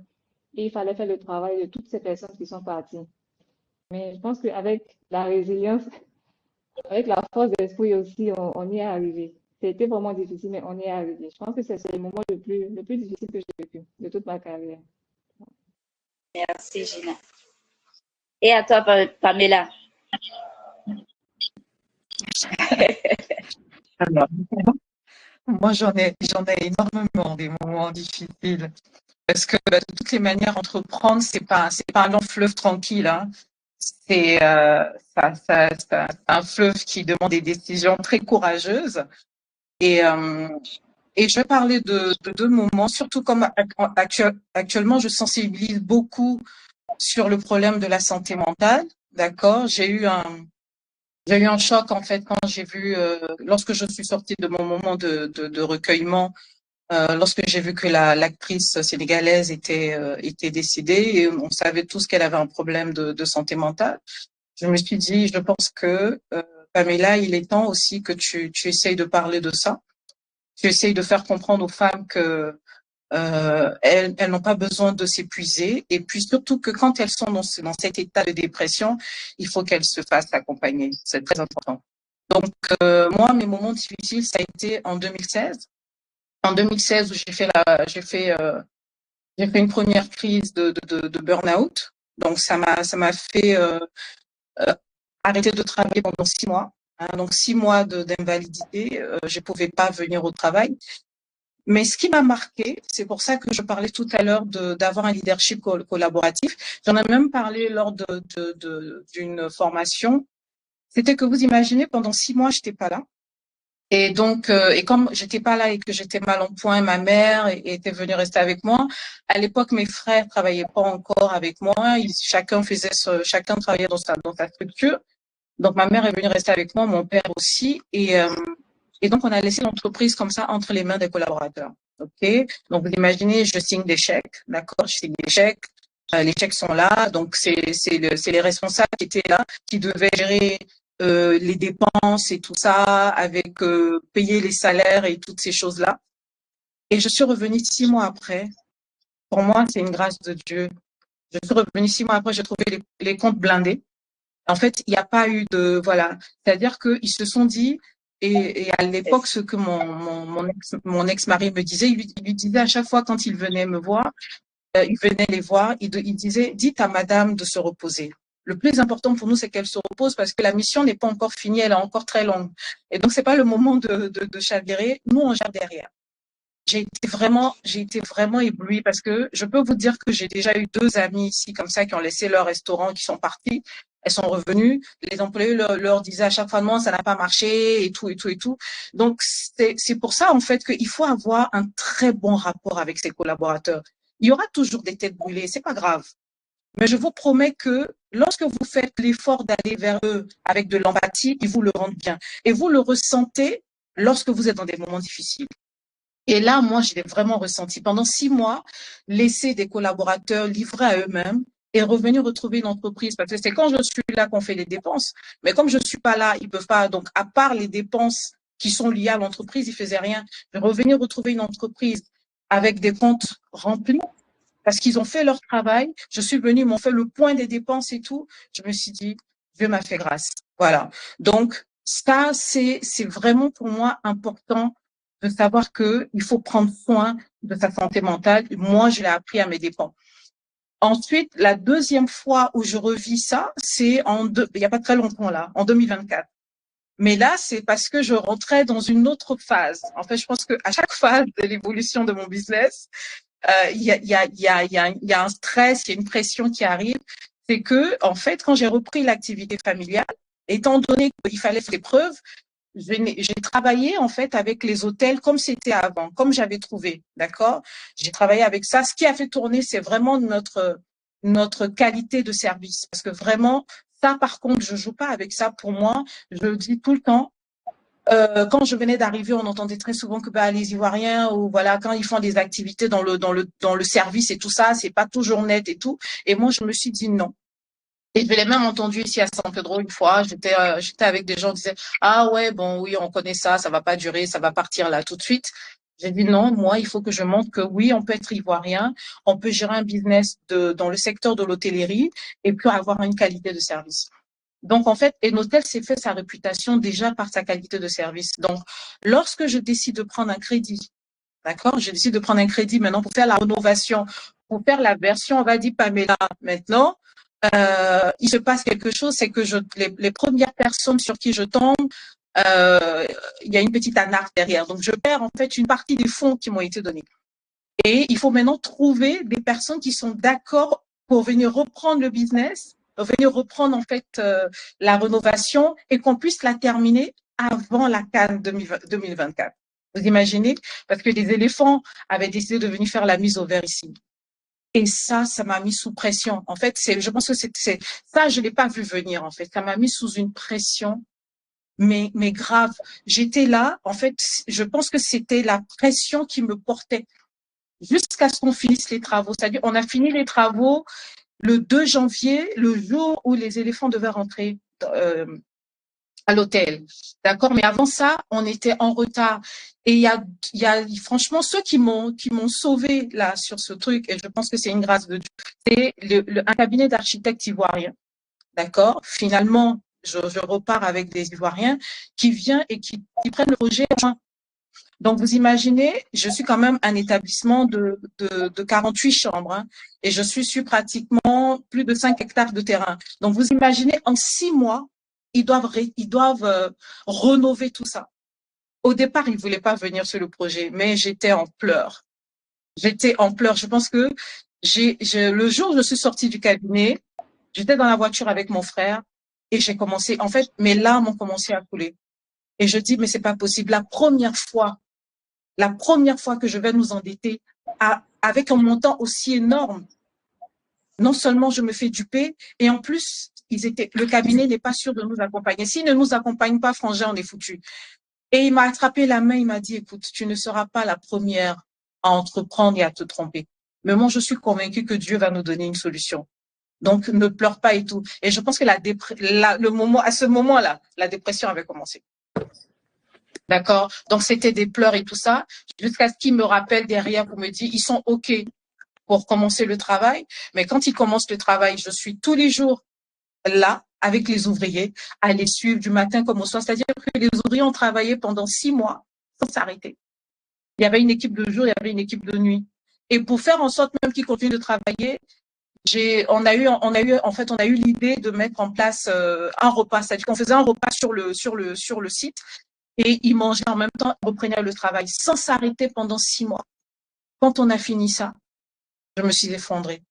et il fallait faire le travail de toutes ces personnes qui sont parties. Mais je pense qu'avec la résilience, avec la force d'esprit aussi, on y est arrivé. C'était vraiment difficile, mais on y est arrivé. Je pense que c'est le moment le plus difficile que j'ai vécu de toute ma carrière. Merci, Gina. Et à toi, Pamela. Alors, moi, j'en ai énormément des moments difficiles. Parce que de toutes les manières, entreprendre, c'est pas un long fleuve tranquille, hein. C'est un fleuve qui demande des décisions très courageuses. Et, euh, et je vais parler de deux moments, surtout comme actuellement, je sensibilise beaucoup sur le problème de la santé mentale. D'accord? J'ai eu un choc, en fait, quand j'ai vu, lorsque je suis sortie de mon moment de recueillement, lorsque j'ai vu que l'actrice sénégalaise était décédée et on savait tous qu'elle avait un problème de santé mentale. Je me suis dit, je pense que Pamela, il est temps aussi que tu essayes de parler de ça. Tu essayes de faire comprendre aux femmes que elles n'ont pas besoin de s'épuiser. Et puis surtout que quand elles sont dans cet état de dépression, il faut qu'elles se fassent accompagner. C'est très important. Donc, moi, mes moments difficiles, ça a été en 2016. En 2016, où j'ai fait une première crise de burn-out. Donc, ça m'a fait arrêter de travailler pendant 6 mois. Hein, donc, 6 mois d'invalidité. Je pouvais pas venir au travail. Mais ce qui m'a marqué, c'est pour ça que je parlais tout à l'heure d'avoir un leadership collaboratif. J'en ai même parlé lors d'une formation. C'était que vous imaginez, pendant 6 mois, j'étais pas là. Et donc, et comme j'étais pas là et que j'étais mal en point, ma mère était venue rester avec moi. À l'époque, mes frères travaillaient pas encore avec moi. Chacun travaillait dans sa structure. Donc, ma mère est venue rester avec moi, mon père aussi. Et donc, on a laissé l'entreprise comme ça entre les mains des collaborateurs. OK? Donc, vous imaginez, je signe des chèques. D'accord? Je signe des chèques. Les chèques sont là. Donc, c'est les responsables qui étaient là, qui devaient gérer les dépenses et tout ça, avec payer les salaires et toutes ces choses-là. Et je suis revenue 6 mois après. Pour moi, c'est une grâce de Dieu. Je suis revenue 6 mois après, j'ai trouvé les comptes blindés. En fait, il n'y a pas eu de, voilà. C'est-à-dire qu'ils se sont dit, et à l'époque, ce que mon ex-mari me disait, il lui disait à chaque fois quand il venait me voir, il venait les voir, il disait, dites à madame de se reposer. Le plus important pour nous, c'est qu'elle se repose parce que la mission n'est pas encore finie, elle est encore très longue. Et donc, c'est pas le moment de chavirer. Nous, on gère derrière. J'ai été vraiment éblouie parce que je peux vous dire que j'ai déjà eu 2 amies ici comme ça qui ont laissé leur restaurant, qui sont parties. Elles sont revenues. Les employés leur disaient à chaque fois non, ça n'a pas marché et tout et tout et tout. Donc c'est pour ça en fait qu'il faut avoir un très bon rapport avec ses collaborateurs. Il y aura toujours des têtes brûlées, c'est pas grave. Mais je vous promets que lorsque vous faites l'effort d'aller vers eux avec de l'empathie, ils vous le rendent bien. Et vous le ressentez lorsque vous êtes dans des moments difficiles. Et là, moi, je l'ai vraiment ressenti. Pendant 6 mois, laisser des collaborateurs livrés à eux-mêmes et revenir retrouver une entreprise. Parce que c'est quand je suis là qu'on fait les dépenses. Mais comme je ne suis pas là, ils ne peuvent pas. Donc, à part les dépenses qui sont liées à l'entreprise, ils ne faisaient rien. Mais revenir retrouver une entreprise avec des comptes remplis, parce qu'ils ont fait leur travail. Je suis venue, ils m'ont fait le point des dépenses et tout. Je me suis dit, Dieu m'a fait grâce. Voilà. Donc, ça, c'est vraiment pour moi important de savoir qu'il faut prendre soin de sa santé mentale. Moi, je l'ai appris à mes dépens. Ensuite, la deuxième fois où je revis ça, c'est il n'y a pas très longtemps là, en 2024. Mais là, c'est parce que je rentrais dans une autre phase. En fait, je pense qu'à chaque phase de l'évolution de mon business, il y a un stress, il y a une pression qui arrive. C'est que, en fait, quand j'ai repris l'activité familiale, étant donné qu'il fallait faire des preuves, j'ai travaillé en fait avec les hôtels comme c'était avant, comme j'avais trouvé, d'accord. J'ai travaillé avec ça. Ce qui a fait tourner, c'est vraiment notre qualité de service, parce que vraiment ça, par contre, je joue pas avec ça. Pour moi, je le dis tout le temps. Quand je venais d'arriver, on entendait très souvent que les Ivoiriens ou voilà, quand ils font des activités dans le service et tout ça, c'est pas toujours net et tout. Et moi, je me suis dit non. Et je l'ai même entendu ici à San Pedro une fois. J'étais avec des gens qui disaient ah ouais bon oui on connaît ça va pas durer, ça va partir là tout de suite. J'ai dit non, moi il faut que je montre que oui on peut être ivoirien, on peut gérer un business dans le secteur de l'hôtellerie et puis avoir une qualité de service. Donc en fait Enotel s'est fait sa réputation déjà par sa qualité de service. Donc lorsque je décide de prendre un crédit, d'accord, je décide de prendre un crédit maintenant pour faire la rénovation, pour faire la version on va dire Pamela maintenant. Il se passe quelque chose, c'est que les premières personnes sur qui je tombe, il y a une petite anarque derrière. Donc, je perds en fait une partie des fonds qui m'ont été donnés. Et il faut maintenant trouver des personnes qui sont d'accord pour venir reprendre le business, venir reprendre en fait la rénovation et qu'on puisse la terminer avant la Cannes 2024. Vous imaginez? Parce que les éléphants avaient décidé de venir faire la mise au vert ici. Et ça m'a mis sous pression. En fait, je pense que ça, je l'ai pas vu venir, en fait. Ça m'a mis sous une pression, mais grave. J'étais là, en fait, je pense que c'était la pression qui me portait jusqu'à ce qu'on finisse les travaux. C'est-à-dire, on a fini les travaux le 2 janvier, le jour où les éléphants devaient rentrer à l'hôtel. D'accord? Mais avant ça, on était en retard. Et il y a franchement ceux qui m'ont sauvé là sur ce truc, et je pense que c'est une grâce de Dieu, c'est un cabinet d'architectes ivoiriens. D'accord? Finalement, je repars avec des Ivoiriens qui viennent et qui prennent le projet en main. Donc, vous imaginez, je suis quand même un établissement de 48 chambres, hein, et je suis sur pratiquement plus de 5 hectares de terrain. Donc, vous imaginez, en 6 mois, ils doivent rénover tout ça. Au départ, ils ne voulaient pas venir sur le projet, mais j'étais en pleurs. J'étais en pleurs. Je pense que le jour où je suis sortie du cabinet, j'étais dans la voiture avec mon frère et j'ai commencé, en fait, mes larmes ont commencé à couler. Et je dis, mais c'est pas possible. La première fois que je vais nous endetter avec un montant aussi énorme, non seulement je me fais duper, et en plus, le cabinet n'est pas sûr de nous accompagner. S'il ne nous accompagne pas, frangin, on est foutu. Et il m'a attrapé la main, il m'a dit, écoute, tu ne seras pas la première à entreprendre et à te tromper. Mais moi, je suis convaincue que Dieu va nous donner une solution. Donc, ne pleure pas et tout. Et je pense que à ce moment-là, la dépression avait commencé. D'accord? Donc, c'était des pleurs et tout ça, jusqu'à ce qu'ils me rappellent derrière pour me dire, ils sont OK pour commencer le travail. Mais quand ils commencent le travail, je suis tous les jours là, avec les ouvriers, à les suivre du matin comme au soir. C'est-à-dire que les ouvriers ont travaillé pendant 6 mois sans s'arrêter. Il y avait une équipe de jour, il y avait une équipe de nuit. Et pour faire en sorte même qu'ils continuent de travailler, on a eu l'idée de mettre en place un repas. C'est-à-dire qu'on faisait un repas sur le site et ils mangeaient en même temps, ils reprenaient le travail sans s'arrêter pendant 6 mois. Quand on a fini ça, je me suis effondrée.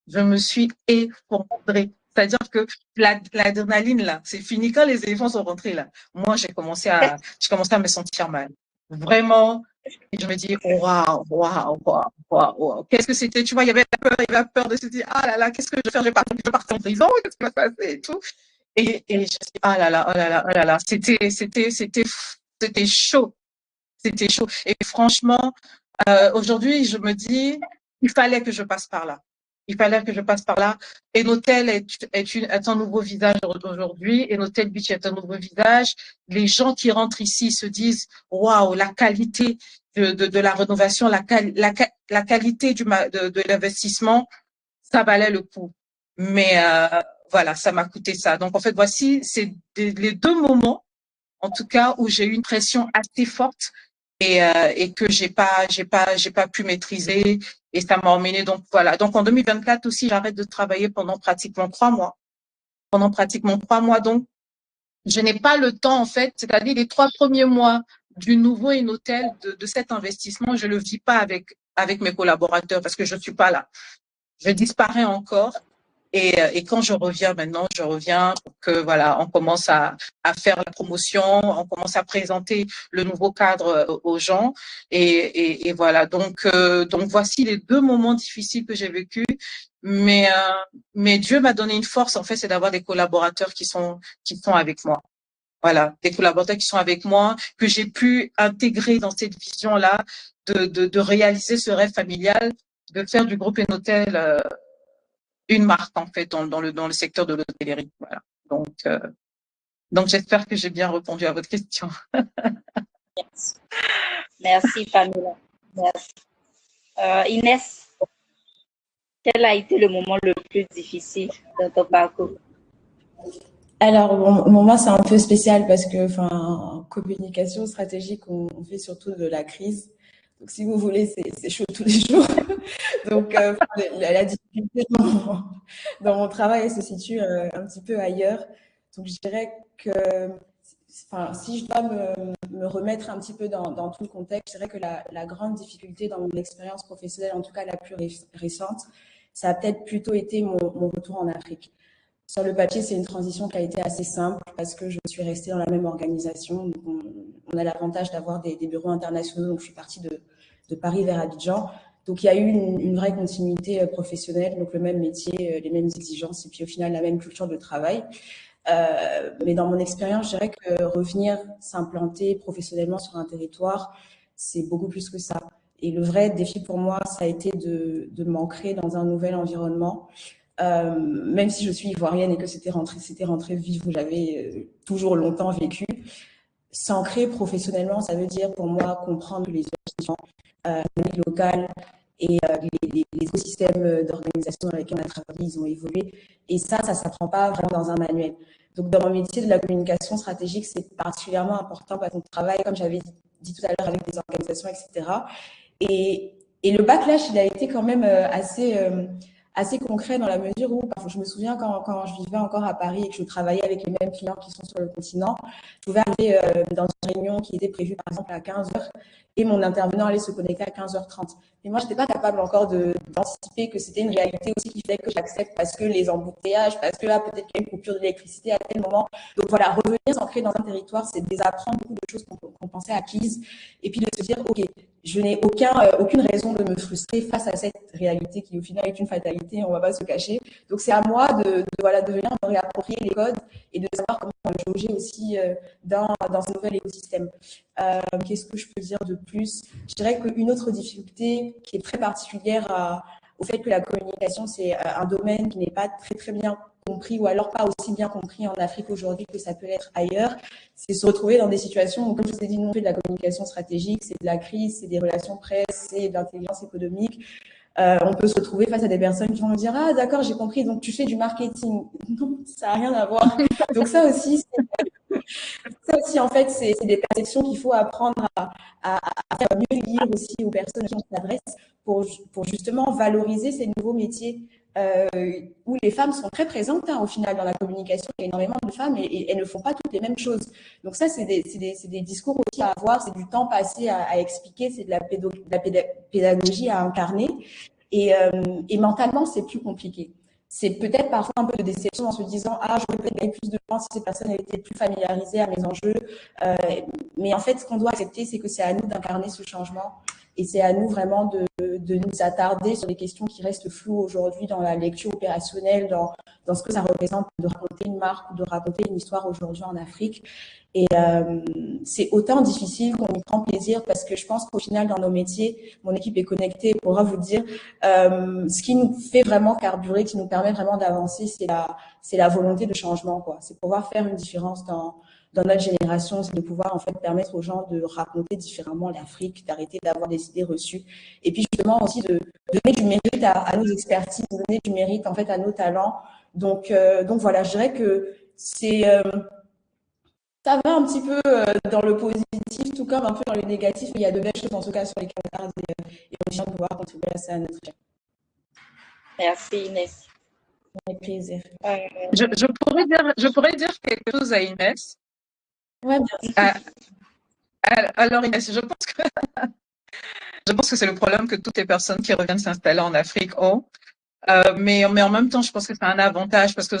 C'est-à-dire que l'adrénaline, là, c'est fini. Quand les éléphants sont rentrés, là, moi, j'ai commencé à me sentir mal. Vraiment. Et je me dis, waouh, waouh, waouh, waouh. Qu'est-ce que c'était? Tu vois, il y avait la peur de se dire, ah là là, qu'est-ce que je vais faire? Je vais partir en prison, qu'est-ce qui va se passer et tout. Et je dis, ah là là, oh là là, oh là là. C'était chaud. C'était chaud. Et franchement, aujourd'hui, je me dis, il fallait que je passe par là. Il fallait que je passe par là. Enotel est un nouveau visage aujourd'hui. Enotel Beach est un nouveau visage. Les gens qui rentrent ici se disent, waouh, la qualité de la rénovation, la qualité de l'investissement, ça valait le coup. Mais voilà, ça m'a coûté ça. Donc en fait, voici, c'est les 2 moments, en tout cas, où j'ai eu une pression assez forte et que j'ai pas pu maîtriser, et ça m'a emmené. Donc voilà. Donc en 2024 aussi, j'arrête de travailler pendant pratiquement 3 mois. Donc je n'ai pas le temps, en fait, c'est-à-dire les 3 premiers mois du nouveau Enotel, de cet investissement, je le vis pas avec mes collaborateurs parce que je suis pas là. Je disparais encore. Et quand je reviens maintenant, je reviens pour que voilà, on commence à faire la promotion, on commence à présenter le nouveau cadre aux gens, et voilà. Donc voici les 2 moments difficiles que j'ai vécus, mais Dieu m'a donné une force, en fait, c'est d'avoir des collaborateurs qui sont avec moi. Voilà, des collaborateurs qui sont avec moi, que j'ai pu intégrer dans cette vision-là de réaliser ce rêve familial, de faire du groupe Enotel une marque, en fait, dans le secteur de l'hôtellerie. Voilà. Donc j'espère que j'ai bien répondu à votre question. Merci. Merci, Pamela. Merci. Inès, quel a été le moment le plus difficile dans ton parcours? Alors, bon, moi, c'est un peu spécial parce que, en communication stratégique, on fait surtout de la crise. Donc, si vous voulez, c'est chaud tous les jours. Donc, la difficulté dans mon travail, elle se situe un petit peu ailleurs. Donc, je dirais que, si je dois me remettre un petit peu dans tout le contexte, je dirais que la grande difficulté dans mon expérience professionnelle, en tout cas la plus récente, ça a peut-être plutôt été mon retour en Afrique. Sur le papier, c'est une transition qui a été assez simple parce que je suis restée dans la même organisation. Donc on a l'avantage d'avoir des bureaux internationaux. Donc, je suis partie de Paris vers Abidjan. Donc, il y a eu une vraie continuité professionnelle, donc le même métier, les mêmes exigences et puis au final, la même culture de travail. Mais dans mon expérience, je dirais que revenir s'implanter professionnellement sur un territoire, c'est beaucoup plus que ça. Et le vrai défi pour moi, ça a été de m'ancrer dans un nouvel environnement. même si je suis ivoirienne et que c'était rentré vivre où j'avais toujours longtemps vécu. S'ancrer professionnellement, ça veut dire pour moi comprendre que les équipes locales et les écosystèmes d'organisation dans lesquels on a travaillé, ils ont évolué. Et ça ne s'apprend pas vraiment dans un manuel. Donc, dans mon métier de la communication stratégique, c'est particulièrement important parce qu'on travaille, comme j'avais dit tout à l'heure, avec des organisations, etc. Et le backlash, il a été quand même assez concret dans la mesure où, je me souviens quand je vivais encore à Paris et que je travaillais avec les mêmes clients qui sont sur le continent, je pouvais arriver dans une réunion qui était prévue par exemple à 15 heures et mon intervenant allait se connecter à 15h30. Mais moi, je n'étais pas capable encore d'anticiper que c'était une réalité aussi qu'il fallait que j'accepte parce que les embouteillages, parce que là, peut-être qu'il y a une coupure d'électricité à tel moment. Donc voilà, revenir s'ancrer dans un territoire, c'est désapprendre beaucoup de choses qu'on pensait acquises et puis de se dire, OK, je n'ai aucune raison de me frustrer face à cette réalité qui au final est une fatalité, on ne va pas se cacher. Donc c'est à moi de venir me réapproprier les codes et de savoir comment jauger aussi dans ce nouvel écosystème. Qu'est-ce que je peux dire de plus? Je dirais qu'une autre difficulté qui est très particulière au fait que la communication, c'est un domaine qui n'est pas très, très bien compris ou alors pas aussi bien compris en Afrique aujourd'hui que ça peut l'être ailleurs, c'est se retrouver dans des situations où, comme je vous ai dit, non, on fait de la communication stratégique, c'est de la crise, c'est des relations presse, c'est de l'intelligence économique. On peut se retrouver face à des personnes qui vont nous dire « Ah, d'accord, j'ai compris, donc tu fais du marketing. » Non, ça n'a rien à voir. Donc ça aussi, en fait, c'est des perceptions qu'il faut apprendre à faire mieux lire aussi aux personnes qui on s'adresse pour justement valoriser ces nouveaux métiers où les femmes sont très présentes au final dans la communication. Il y a énormément de femmes et elles ne font pas toutes les mêmes choses. Donc ça, c'est des discours aussi à avoir, c'est du temps passé à expliquer, c'est de la pédagogie à incarner. Et mentalement, c'est plus compliqué. C'est peut-être parfois un peu de déception en se disant « Ah, j'aurais peut-être gagné plus de temps si ces personnes avaient été plus familiarisées à mes enjeux. » Mais en fait, ce qu'on doit accepter, c'est que c'est à nous d'incarner ce changement. Et c'est à nous vraiment de nous attarder sur les questions qui restent floues aujourd'hui dans la lecture opérationnelle, dans ce que ça représente de raconter une marque ou de raconter une histoire aujourd'hui en Afrique. Et c'est autant difficile qu'on y prend plaisir parce que je pense qu'au final, dans nos métiers, mon équipe est connectée et pourra vous dire, ce qui nous fait vraiment carburer, qui nous permet vraiment d'avancer, c'est la volonté de changement, quoi. C'est pouvoir faire une différence dans notre génération, c'est de pouvoir en fait permettre aux gens de raconter différemment l'Afrique, d'arrêter d'avoir des idées reçues, et puis justement aussi de donner du mérite à nos expertises, de donner du mérite en fait à nos talents. Donc voilà, je dirais que ça va un petit peu dans le positif, tout comme un peu dans le négatif, mais il y a de belles choses en tout cas sur lesquelles on regarde et on vient de pouvoir contribuer à ça à notre chaîne. Merci Inès. Avec plaisir. Je pourrais dire quelque chose à Inès. Ouais, bien sûr. Alors Inès, je pense que c'est le problème que toutes les personnes qui reviennent s'installer en Afrique ont. Mais en même temps, je pense que c'est un avantage parce que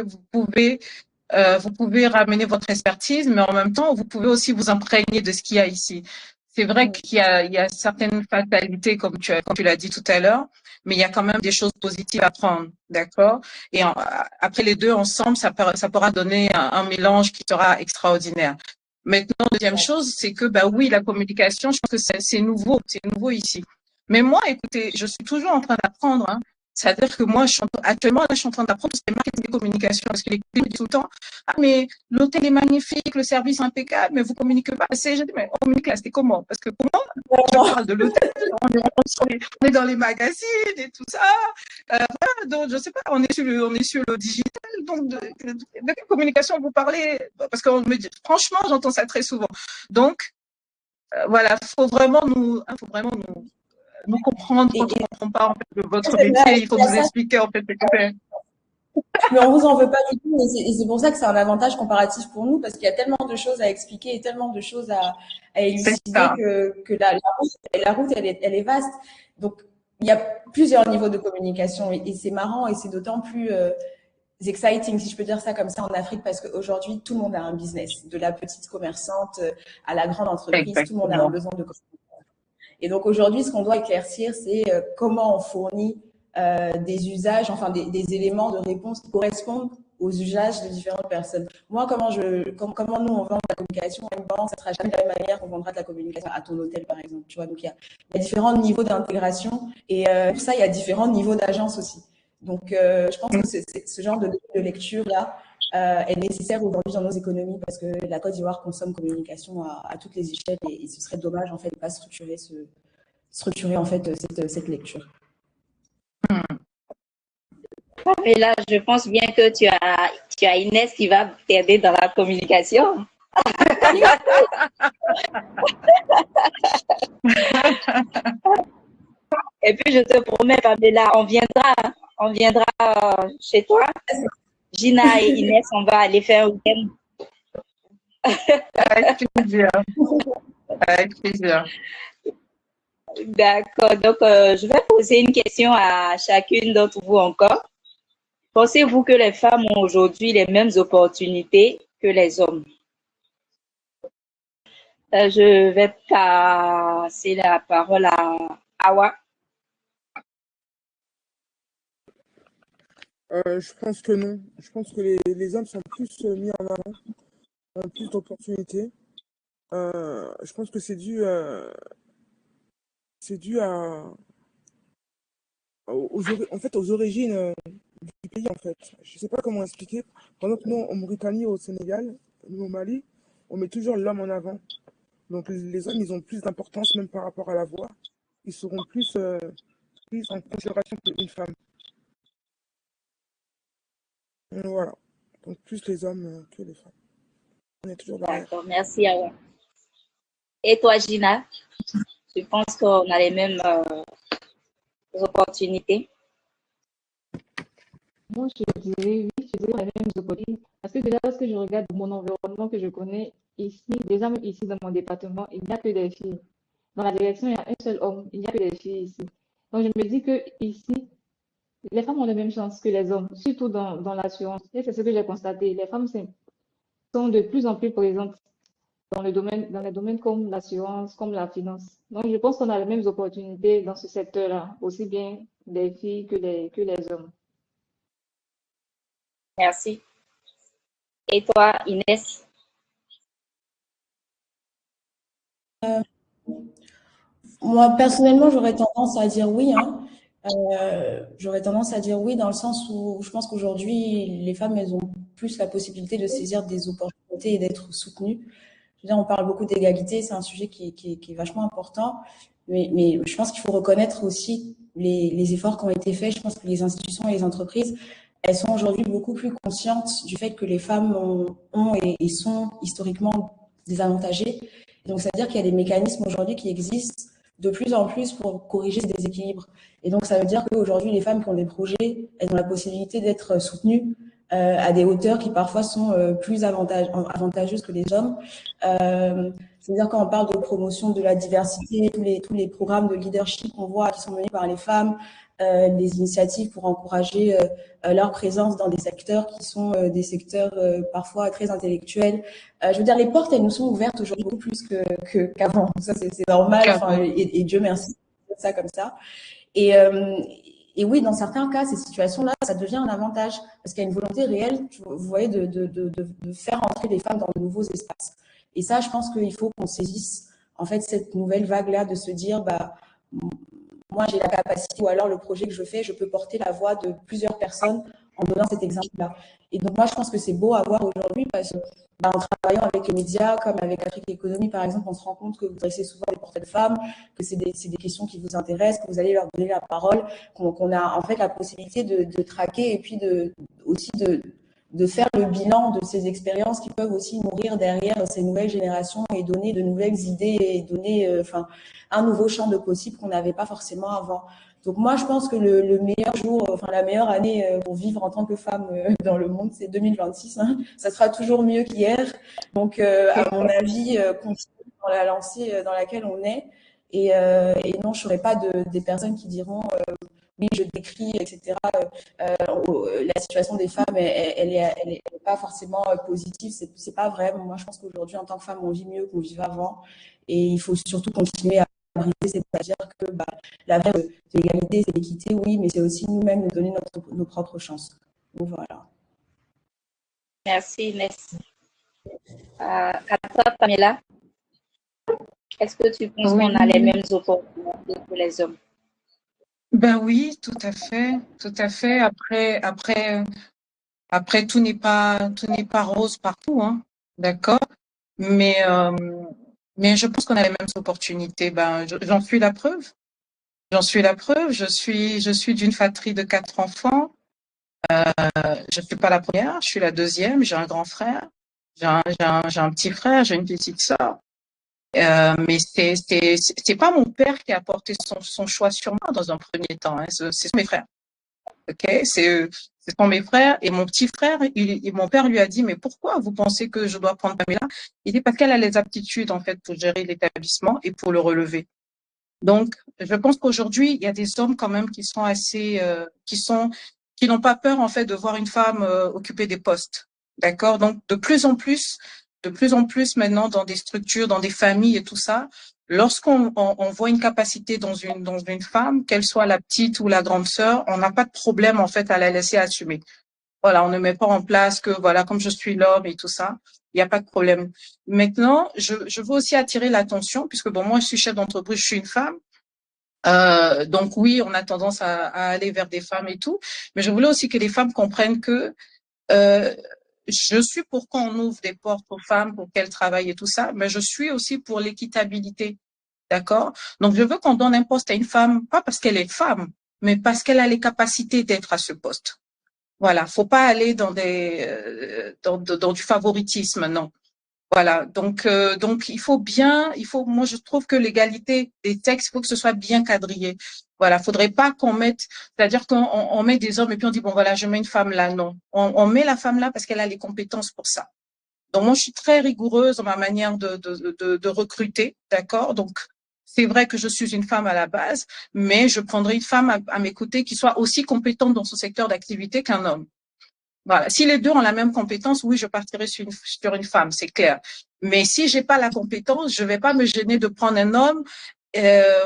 vous pouvez ramener votre expertise, mais en même temps, vous pouvez aussi vous imprégner de ce qu'il y a ici. C'est vrai qu'il y a certaines fatalités, comme tu l'as dit tout à l'heure, mais il y a quand même des choses positives à prendre, d'accord? Et après les deux ensemble, ça pourra donner un mélange qui sera extraordinaire. Maintenant, deuxième chose, c'est que, bah oui, la communication, je pense que c'est nouveau ici. Mais moi, écoutez, je suis toujours en train d'apprendre, hein. C'est-à-dire que moi, actuellement, là, je suis en train d'apprendre tout ce qui est marketing et communication parce que les clients disent tout le temps, ah, mais l'hôtel est magnifique, le service est impeccable, mais vous communiquez pas assez. J'ai dit, mais on communique là, c'était comment? Parce que pour moi, je parle de l'hôtel, on est dans les magazines et tout ça. Voilà, donc, je sais pas, on est sur le digital. Donc, de quelle communication vous parlez? Parce qu'on me dit, franchement, j'entends ça très souvent. Donc, voilà, faut vraiment nous comprendre quand on ne comprend pas en fait, votre métier. Il faut nous expliquer en fait ce que c'est. Mais on vous en veut pas du tout, et c'est pour ça que c'est un avantage comparatif pour nous, parce qu'il y a tellement de choses à expliquer et tellement de choses à élucider que la route elle est vaste. Donc, il y a plusieurs niveaux de communication et c'est marrant et c'est d'autant plus exciting, si je peux dire ça comme ça, en Afrique, parce qu'aujourd'hui, tout le monde a un business, de la petite commerçante à la grande entreprise, Exactement. tout le monde a un besoin de communication. Et donc, aujourd'hui, ce qu'on doit éclaircir, c'est comment on fournit des usages, enfin des éléments de réponse qui correspondent aux usages de différentes personnes. Moi, comment nous on vend la communication à une banque, ça sera jamais de la même manière qu'on vendra de la communication à ton hôtel, par exemple. Tu vois, donc il y a différents niveaux d'intégration et pour ça, il y a différents niveaux d'agence aussi. Donc, je pense que ce genre de lecture-là est nécessaire aujourd'hui dans nos économies parce que la Côte d'Ivoire consomme communication à toutes les échelles et ce serait dommage en fait de ne pas structurer en fait cette lecture. Et là, je pense bien que tu as Inès qui va t'aider dans la communication. Et puis, je te promets, Pamela, on viendra chez toi. Gina et Inès, on va aller faire un week-end. Avec plaisir. Avec plaisir. D'accord. Donc, je vais poser une question à chacune d'entre vous encore. Pensez-vous que les femmes ont aujourd'hui les mêmes opportunités que les hommes? Je vais passer la parole à Awa. Je pense que non. Je pense que les hommes sont plus mis en avant, ont plus d'opportunités. Je pense que c'est dû en fait, aux origines du pays, en fait. Je sais pas comment expliquer. Pendant que nous, en Mauritanie, au Sénégal, nous, au Mali, on met toujours l'homme en avant. Donc les hommes, ils ont plus d'importance même par rapport à la voix. Ils seront plus pris en considération qu'une femme. Voilà. Donc plus les hommes que les femmes. On est toujours derrière. D'accord, merci Awa. Et toi, Gina, tu penses qu'on a les mêmes opportunités? Moi, je dirais oui, je dirais la même opportunité. Parce que déjà, lorsque je regarde mon environnement que je connais ici, déjà même ici dans mon département, il n'y a que des filles. Dans la direction, il y a un seul homme, il n'y a que des filles ici. Donc, je me dis que ici, les femmes ont les mêmes chances que les hommes, surtout dans l'assurance. Et c'est ce que j'ai constaté. Les femmes sont de plus en plus présentes dans les domaines comme l'assurance, comme la finance. Donc, je pense qu'on a les mêmes opportunités dans ce secteur-là, aussi bien les filles que les hommes. Merci. Et toi, Inès? Moi, personnellement, j'aurais tendance à dire oui, hein. J'aurais tendance à dire oui dans le sens où je pense qu'aujourd'hui, les femmes, elles ont plus la possibilité de saisir des opportunités et d'être soutenues. Je veux dire, on parle beaucoup d'égalité, c'est un sujet qui est vachement important, mais je pense qu'il faut reconnaître aussi les efforts qui ont été faits. Je pense que les institutions et les entreprises, elles sont aujourd'hui beaucoup plus conscientes du fait que les femmes ont et sont historiquement désavantagées. Donc, ça veut dire qu'il y a des mécanismes aujourd'hui qui existent de plus en plus pour corriger ce déséquilibre. Et donc, ça veut dire qu'aujourd'hui, les femmes qui ont des projets, elles ont la possibilité d'être soutenues à des hauteurs qui parfois sont plus avantageuses que les hommes. C'est-à-dire quand on parle de promotion de la diversité, tous les programmes de leadership qu'on voit qui sont menés par les femmes, des initiatives pour encourager leur présence dans des secteurs qui sont des secteurs parfois très intellectuels. Je veux dire, les portes, elles nous sont ouvertes aujourd'hui beaucoup plus qu'avant. Ça, c'est normal. Enfin, et Dieu merci, ça comme ça. Et oui, dans certains cas, ces situations-là, ça devient un avantage parce qu'il y a une volonté réelle, vous voyez, de faire entrer les femmes dans de nouveaux espaces. Et ça, je pense qu'il faut qu'on saisisse en fait cette nouvelle vague-là de se dire, bah, moi, j'ai la capacité ou alors le projet que je fais, je peux porter la voix de plusieurs personnes en donnant cet exemple-là. Et donc, moi, je pense que c'est beau à voir aujourd'hui parce que, bah, en travaillant avec les médias, comme avec Afrique Économie, par exemple, on se rend compte que vous dressez souvent des portraits de femmes, que c'est des questions qui vous intéressent, que vous allez leur donner la parole, qu'on a en fait la possibilité de traquer et puis aussi de faire le bilan de ces expériences qui peuvent aussi nourrir derrière ces nouvelles générations et donner de nouvelles idées et donner un nouveau champ de possibles qu'on n'avait pas forcément avant. Donc moi, je pense que le meilleur jour, enfin la meilleure année pour vivre en tant que femme dans le monde, c'est 2026. Hein. Ça sera toujours mieux qu'hier. Donc, à mon avis, continuer dans la lancée dans laquelle on est. Et non, je ne serai pas des personnes qui diront oui, je décris, etc. La situation des femmes, elle est pas forcément positive. C'est pas vrai. Moi, je pense qu'aujourd'hui, en tant que femme, on vit mieux qu'on vivait avant. Et il faut surtout continuer à briser, c'est-à-dire que la vraie, c'est l'égalité, c'est l'équité, oui, mais c'est aussi nous-mêmes nous donner nos propres chances. Donc voilà. Merci Inès. À toi, Pamela, est-ce que tu penses qu'on a les mêmes opportunités que les hommes? Ben oui, tout à fait, tout à fait. Après, tout n'est pas rose partout, hein. D'accord? Mais, mais je pense qu'on a les mêmes opportunités. Ben, j'en suis la preuve. J'en suis la preuve. Je suis d'une fratrie de 4 enfants. Je suis pas la première, je suis la deuxième. J'ai un grand frère, j'ai un petit frère, j'ai une petite sœur. Mais c'est pas mon père qui a porté son choix sur moi dans un premier temps, hein. C'est mes frères. Ok, ce sont mes frères et mon petit frère. Mon père lui a dit, mais pourquoi vous pensez que je dois prendre Pamela? Il dit parce qu'elle a les aptitudes en fait pour gérer l'établissement et pour le relever. Donc, je pense qu'aujourd'hui, il y a des hommes quand même qui sont assez, qui n'ont pas peur en fait de voir une femme occuper des postes. D'accord? Donc, de plus en plus maintenant dans des structures, dans des familles et tout ça, lorsqu'on on voit une capacité dans une femme, qu'elle soit la petite ou la grande sœur, on n'a pas de problème en fait à la laisser assumer. Voilà, on ne met pas en place que voilà, comme je suis l'homme et tout ça, il n'y a pas de problème. Maintenant, je veux aussi attirer l'attention, puisque bon, moi, je suis chef d'entreprise, je suis une femme. Donc oui, on a tendance à aller vers des femmes et tout, mais je voulais aussi que les femmes comprennent que euh, je suis pour qu'on ouvre des portes aux femmes pour qu'elles travaillent et tout ça, mais je suis aussi pour l'équitabilité, d'accord? Donc je veux qu'on donne un poste à une femme, pas parce qu'elle est femme, mais parce qu'elle a les capacités d'être à ce poste. Voilà, faut pas aller dans du favoritisme, non. Voilà, donc moi je trouve que l'égalité des sexes, il faut que ce soit bien quadrillé. Voilà, faudrait pas qu'on mette, c'est-à-dire qu'on met des hommes et puis on dit bon voilà, je mets une femme là, non. On met la femme là parce qu'elle a les compétences pour ça. Donc moi je suis très rigoureuse dans ma manière de recruter, d'accord? Donc c'est vrai que je suis une femme à la base, mais je prendrai une femme à mes côtés qui soit aussi compétente dans son secteur d'activité qu'un homme. Voilà. Si les deux ont la même compétence, oui, je partirai sur une femme, c'est clair. Mais si j'ai pas la compétence, je vais pas me gêner de prendre un homme,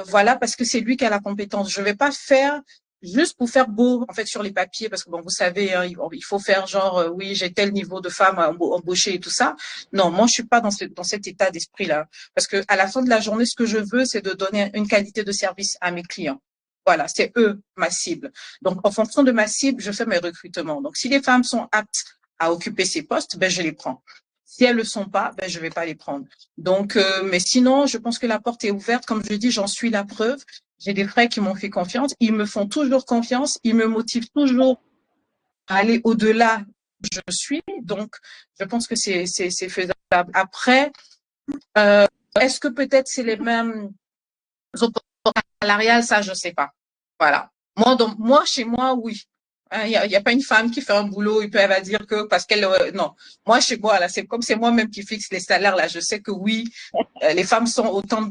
voilà, parce que c'est lui qui a la compétence. Je vais pas faire juste pour faire beau, en fait, sur les papiers, parce que bon, vous savez, hein, il faut faire genre, oui, j'ai tel niveau de femme embauchée et tout ça. Non, moi, je suis pas dans cet état d'esprit-là. Parce que à la fin de la journée, ce que je veux, c'est de donner une qualité de service à mes clients. Voilà, c'est eux ma cible. Donc, en fonction de ma cible, je fais mes recrutements. Donc, si les femmes sont aptes à occuper ces postes, ben, je les prends. Si elles le sont pas, ben, je vais pas les prendre. Donc, mais sinon, je pense que la porte est ouverte. Comme je dis, j'en suis la preuve. J'ai des frères qui m'ont fait confiance. Ils me font toujours confiance. Ils me motivent toujours à aller au-delà où je suis. Donc, je pense que c'est faisable. Après, est-ce que peut-être c'est les mêmes opportunités salariales? Ça, je sais pas. Voilà. Moi, chez moi, oui. Il y a pas une femme qui fait un boulot et puis elle va dire que parce qu'elle non. Moi, chez moi, là, c'est comme c'est moi-même qui fixe les salaires. Là, je sais que oui, les femmes sont autant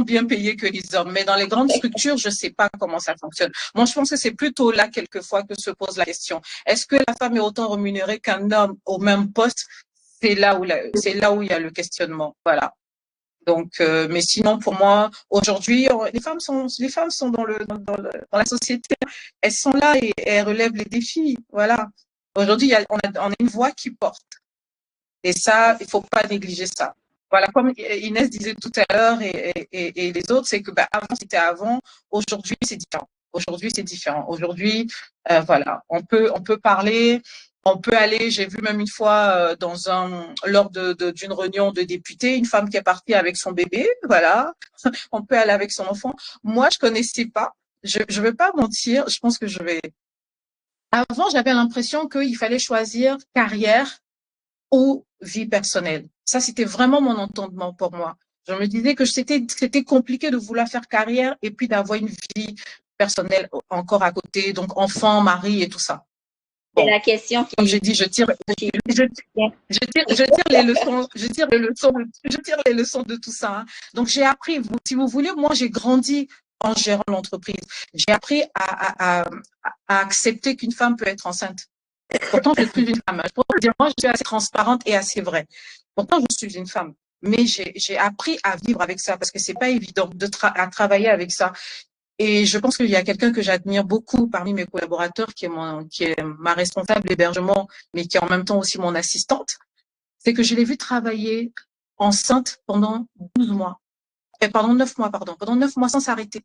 bien payées que les hommes. Mais dans les grandes structures, je sais pas comment ça fonctionne. Moi, je pense que c'est plutôt là quelquefois que se pose la question. Est-ce que la femme est autant rémunérée qu'un homme au même poste? C'est là où il y a le questionnement. Voilà. Donc, mais sinon, pour moi, aujourd'hui, les femmes sont dans la société. Elles sont là et elles relèvent les défis. Voilà. Aujourd'hui, on a une voix qui porte. Et ça, il faut pas négliger ça. Voilà, comme Inès disait tout à l'heure et les autres, c'est que bah, avant, c'était avant. Aujourd'hui, c'est différent. Aujourd'hui, c'est différent. Aujourd'hui, voilà, on peut parler. On peut aller, j'ai vu même une fois lors d'une réunion de députés, une femme qui est partie avec son bébé, voilà. On peut aller avec son enfant. Moi, je connaissais pas. Je vais pas mentir. Je pense que je vais. Avant, j'avais l'impression qu'il fallait choisir carrière ou vie personnelle. Ça, c'était vraiment mon entendement pour moi. Je me disais que c'était compliqué de vouloir faire carrière et puis d'avoir une vie personnelle encore à côté, donc enfant, mari et tout ça. C'est Bon, la question comme qui, j'ai dit, je vient. tire les leçons, je tire les leçons de tout ça, hein. Donc j'ai appris, si vous voulez, moi j'ai grandi en gérant l'entreprise. J'ai appris à accepter qu'une femme peut être enceinte. Pourtant, je suis une femme. Je pourrais dire, moi, je suis assez transparente et assez vraie. Pourtant, je suis une femme. Mais j'ai appris à vivre avec ça parce que c'est pas évident à travailler avec ça. Et je pense qu'il y a quelqu'un que j'admire beaucoup parmi mes collaborateurs qui est ma responsable d'hébergement, mais qui est en même temps aussi mon assistante. C'est que je l'ai vue travailler enceinte pendant 12 mois. Pendant 9 mois, pardon. Pendant 9 mois sans s'arrêter.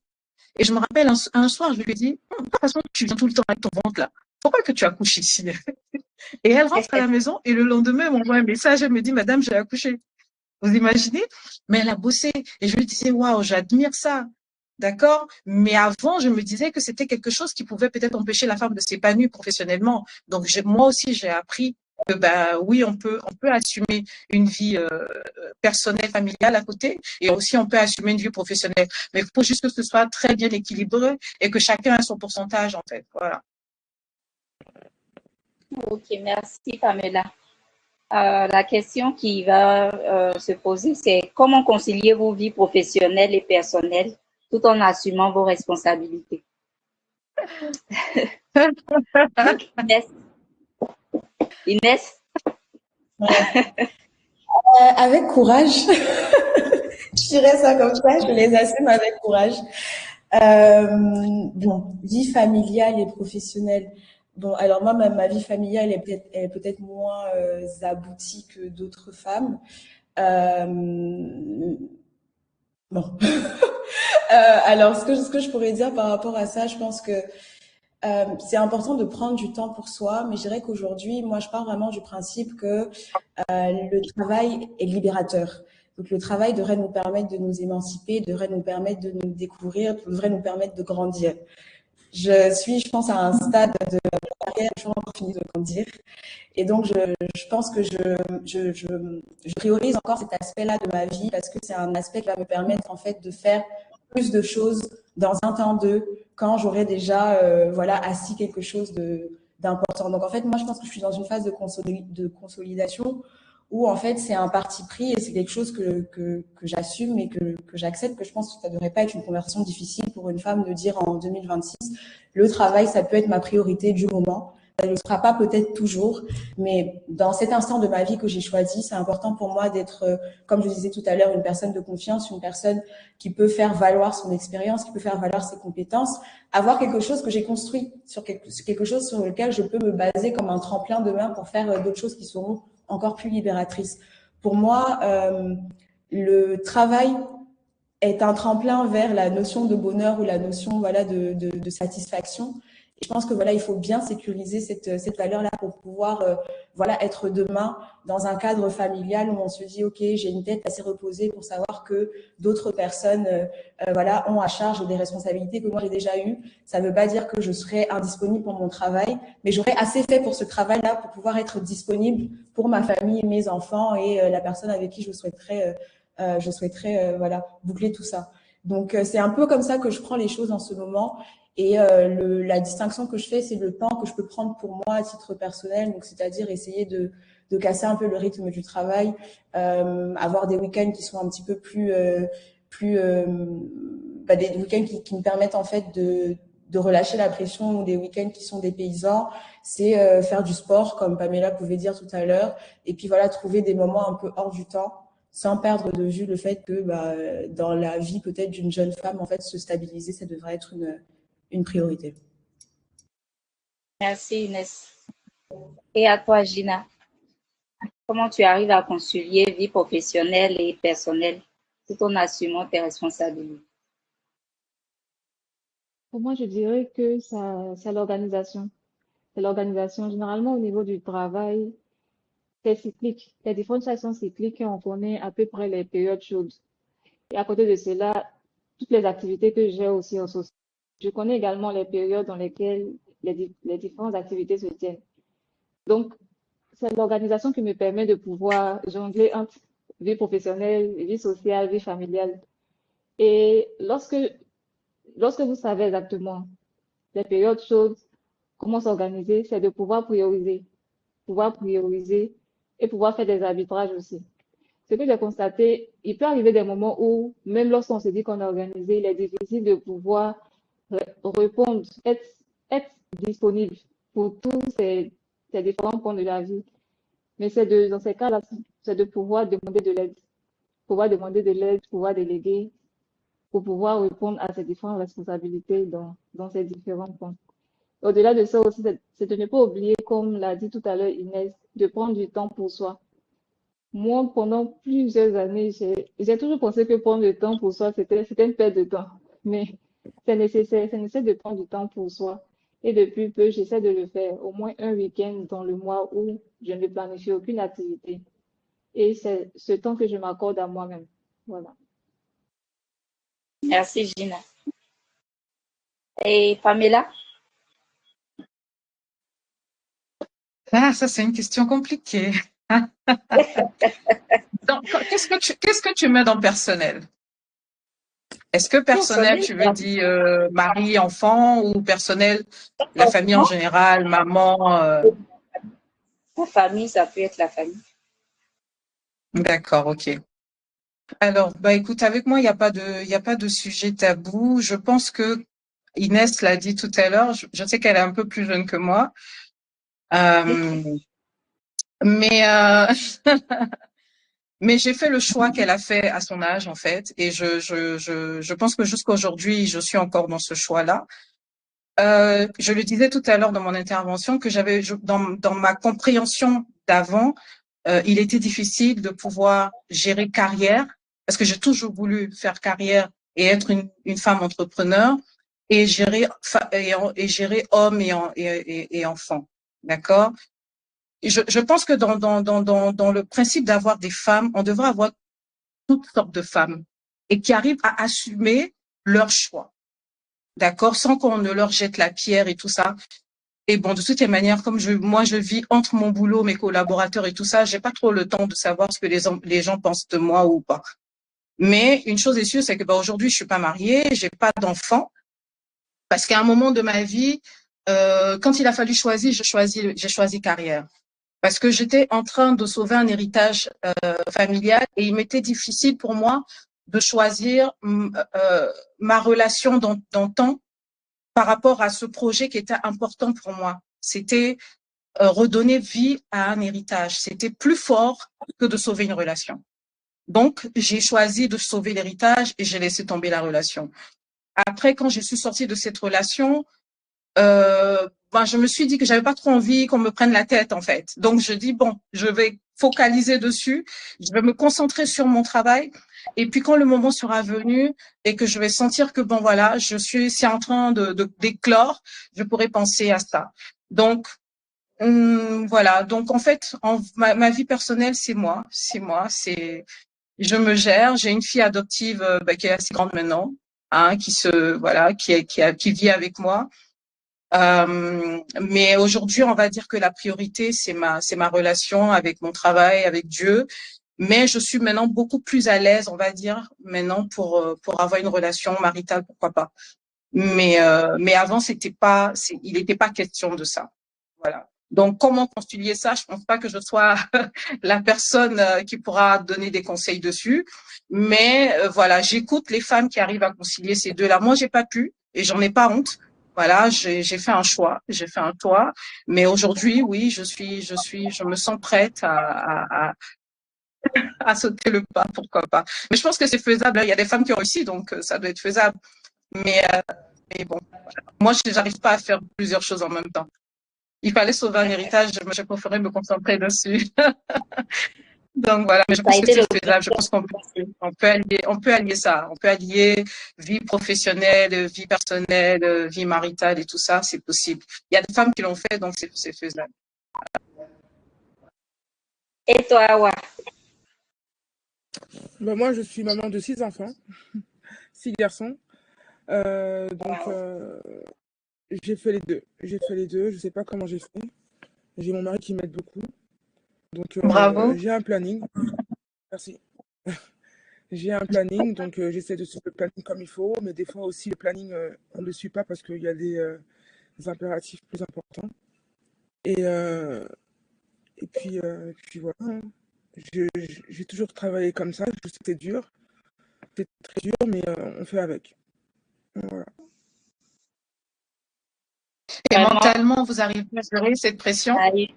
Et je me rappelle un soir, je lui ai dit, de toute façon, tu viens tout le temps avec ton ventre là. Pourquoi que tu accouches ici? Et elle rentre à la maison et le lendemain, elle m'envoie un message, elle me dit, Madame, j'ai accouché. Vous imaginez? Mais elle a bossé. Et je lui disais, waouh, j'admire ça. D'accord? Mais avant, je me disais que c'était quelque chose qui pouvait peut-être empêcher la femme de s'épanouir professionnellement. Donc, moi aussi, j'ai appris que, bah, oui, on peut assumer une vie personnelle, familiale à côté, et aussi on peut assumer une vie professionnelle. Mais il faut juste que ce soit très bien équilibré et que chacun ait son pourcentage, en fait. Voilà. Ok, merci Pamela. La question qui va se poser, c'est comment concilier vos vies professionnelles et personnelles tout en assumant vos responsabilités? Inès, Inès, Ouais. Avec courage, je dirais ça comme ça, je les assume avec courage. Bon, vie familiale et professionnelle. Bon, alors moi, ma vie familiale est peut-être moins aboutie que d'autres femmes. Euh, bon. Alors, ce que je pourrais dire par rapport à ça, je pense que c'est important de prendre du temps pour soi, mais je dirais qu'aujourd'hui, moi, je pars vraiment du principe que le travail est libérateur. Donc, le travail devrait nous permettre de nous émanciper, devrait nous permettre de nous découvrir, devrait nous permettre de grandir. Je pense, à un stade de carrière, je suis encore fini de grandir. Et donc, je pense que je priorise encore cet aspect-là de ma vie parce que c'est un aspect qui va me permettre, en fait, de faire plus de choses dans un temps d'eux quand j'aurai déjà, voilà, assis quelque chose d'important. Donc, en fait, moi, je pense que je suis dans une phase de consolidation où, en fait, c'est un parti pris et c'est quelque chose que j'assume et que j'accepte, que je pense que ça ne devrait pas être une conversation difficile pour une femme de dire en 2026, le travail, ça peut être ma priorité du moment. Ça ne le sera pas peut-être toujours, mais dans cet instant de ma vie que j'ai choisi, c'est important pour moi d'être, comme je disais tout à l'heure, une personne de confiance, une personne qui peut faire valoir son expérience, qui peut faire valoir ses compétences, avoir quelque chose que j'ai construit, sur quelque chose sur lequel je peux me baser comme un tremplin demain pour faire d'autres choses qui seront encore plus libératrices. Pour moi, le travail est un tremplin vers la notion de bonheur ou la notion, voilà, de satisfaction. Et je pense que voilà, il faut bien sécuriser cette valeur-là pour pouvoir voilà, être demain dans un cadre familial où on se dit ok, j'ai une tête assez reposée pour savoir que d'autres personnes voilà, ont à charge des responsabilités que moi j'ai déjà eues. Ça ne veut pas dire que je serai indisponible pour mon travail, mais j'aurai assez fait pour ce travail-là pour pouvoir être disponible pour ma famille, mes enfants et la personne avec qui je souhaiterais voilà, boucler tout ça. Donc, c'est un peu comme ça que je prends les choses en ce moment. Et la distinction que je fais, c'est le temps que je peux prendre pour moi à titre personnel. Donc, c'est-à-dire essayer de casser un peu le rythme du travail, avoir des week-ends qui sont un petit peu des week-ends qui me permettent en fait de relâcher la pression, ou des week-ends qui sont des paysans, c'est faire du sport, comme Pamela pouvait dire tout à l'heure, et puis voilà, trouver des moments un peu hors du temps sans perdre de vue le fait que bah, dans la vie peut-être d'une jeune femme, en fait, se stabiliser, ça devrait être une priorité. merci Inès. Et à toi, Gina, comment tu arrives à concilier vie professionnelle et personnelle tout en assumant tes responsabilités? Pour moi, je dirais que ça, c'est l'organisation. C'est l'organisation. Généralement, au niveau du travail, c'est cyclique. Les différentes choses sont cycliques et on connaît à peu près les périodes chaudes. Et à côté de cela, toutes les activités que j'ai aussi en social. Je connais également les périodes dans lesquelles les différentes activités se tiennent. Donc, c'est l'organisation qui me permet de pouvoir jongler entre vie professionnelle, vie sociale, vie familiale. Et lorsque vous savez exactement les périodes chaudes, comment s'organiser, c'est de pouvoir prioriser et pouvoir faire des arbitrages aussi. Ce que j'ai constaté, il peut arriver des moments où, même lorsqu'on se dit qu'on est organisé, il est difficile de pouvoir répondre, être disponible pour tous ces différents points de la vie. Mais dans ces cas-là, c'est de pouvoir demander de l'aide, pouvoir déléguer, pour pouvoir répondre à ces différentes responsabilités dans ces différents points. Au-delà de ça aussi, c'est de ne pas oublier, comme l'a dit tout à l'heure Inès, de prendre du temps pour soi. Moi, pendant plusieurs années, j'ai toujours pensé que prendre le temps pour soi, c'était une perte de temps. Mais c'est nécessaire, c'est nécessaire de prendre du temps pour soi. Et depuis peu, j'essaie de le faire au moins un week-end dans le mois où je ne planifie aucune activité. Et c'est ce temps que je m'accorde à moi-même. Voilà. Merci, Gina. Et Pamela? Ah, ça, c'est une question compliquée. Donc, qu'est-ce que tu mets dans personnel? Est-ce que personnel, Personnel, tu veux dire mari, enfant, ou personnel, la famille en général, maman? la famille, ça peut être la famille. D'accord, ok. Alors, bah écoute, avec moi, il y a pas de sujet tabou. Je pense que Inès l'a dit tout à l'heure. Je sais qu'elle est un peu plus jeune que moi, euh, mais mais j'ai fait le choix qu'elle a fait à son âge en fait, et je pense que jusqu'à aujourd'hui, je suis encore dans ce choix-là. Je le disais tout à l'heure dans mon intervention que dans ma compréhension d'avant, il était difficile de pouvoir gérer carrière parce que j'ai toujours voulu faire carrière et être une femme entrepreneur et gérer hommes et enfants. D'accord? Et je pense que dans le principe d'avoir des femmes, on devrait avoir toutes sortes de femmes et qui arrivent à assumer leur choix. D'accord? Sans qu'on ne leur jette la pierre et tout ça. Et bon, de toutes les manières, comme moi, je vis entre mon boulot, mes collaborateurs et tout ça, j'ai pas trop le temps de savoir ce que les gens pensent de moi ou pas. Mais une chose est sûre, c'est que bah, aujourd'hui, je suis pas mariée, j'ai pas d'enfant, parce qu'à un moment de ma vie, quand il a fallu choisir, j'ai choisi carrière. Parce que j'étais en train de sauver un héritage familial et il m'était difficile pour moi de choisir ma relation d'antan par rapport à ce projet qui était important pour moi. C'était redonner vie à un héritage. C'était plus fort que de sauver une relation. Donc, j'ai choisi de sauver l'héritage et j'ai laissé tomber la relation. Après, quand je suis sortie de cette relation, je me suis dit que j'avais pas trop envie qu'on me prenne la tête, en fait. Donc, je dis, bon, je vais focaliser dessus, je vais me concentrer sur mon travail. Et puis, quand le moment sera venu et que je vais sentir que, bon, voilà, c'est en train d'éclore, je pourrai penser à ça. Donc, voilà. Donc, en fait, ma vie personnelle, je me gère. J'ai une fille adoptive qui est assez grande maintenant, hein, qui vit avec moi. Mais aujourd'hui, on va dire que la priorité, c'est ma relation avec mon travail, avec Dieu. Mais je suis maintenant beaucoup plus à l'aise, on va dire, maintenant pour avoir une relation maritale, pourquoi pas. Mais avant, il n'était pas question de ça. Voilà. Donc, comment concilier ça? Je pense pas que je sois la personne qui pourra donner des conseils dessus. Mais voilà, j'écoute les femmes qui arrivent à concilier ces deux-là. Moi, j'ai pas pu et j'en ai pas honte. Voilà, j'ai fait un choix, j'ai fait un choix. Mais aujourd'hui, oui, je me sens prête à sauter le pas, pourquoi pas. Mais je pense que c'est faisable. Il y a des femmes qui ont réussi, donc ça doit être faisable. Mais, mais bon, moi, je n'arrive pas à faire plusieurs choses en même temps. Il fallait sauver un héritage, je préférais me concentrer dessus. Donc voilà, mais je Ça a pense que été c'est le faisable. Je pense on peut allier ça. On peut allier vie professionnelle, vie personnelle, vie maritale et tout ça, c'est possible. Il y a des femmes qui l'ont fait, donc c'est faisable. Et toi, Awa? Bah, moi, je suis maman de 6 enfants, 6 garçons. Donc, Wow. j'ai fait les deux. J'ai fait les deux. Je sais pas comment j'ai fait. J'ai mon mari qui m'aide beaucoup. Donc, Bravo. j'ai un planning. Merci. J'ai un planning, donc j'essaie de suivre le planning comme il faut, mais des fois aussi le planning, on ne le suit pas parce qu'il y a des impératifs plus importants. Et, euh, et puis voilà, hein. J'ai toujours travaillé comme ça. Je sais que c'est dur, c'est très dur, mais on fait avec. Voilà. Et Vraiment, mentalement, vous arrivez à gérer cette pression? oui.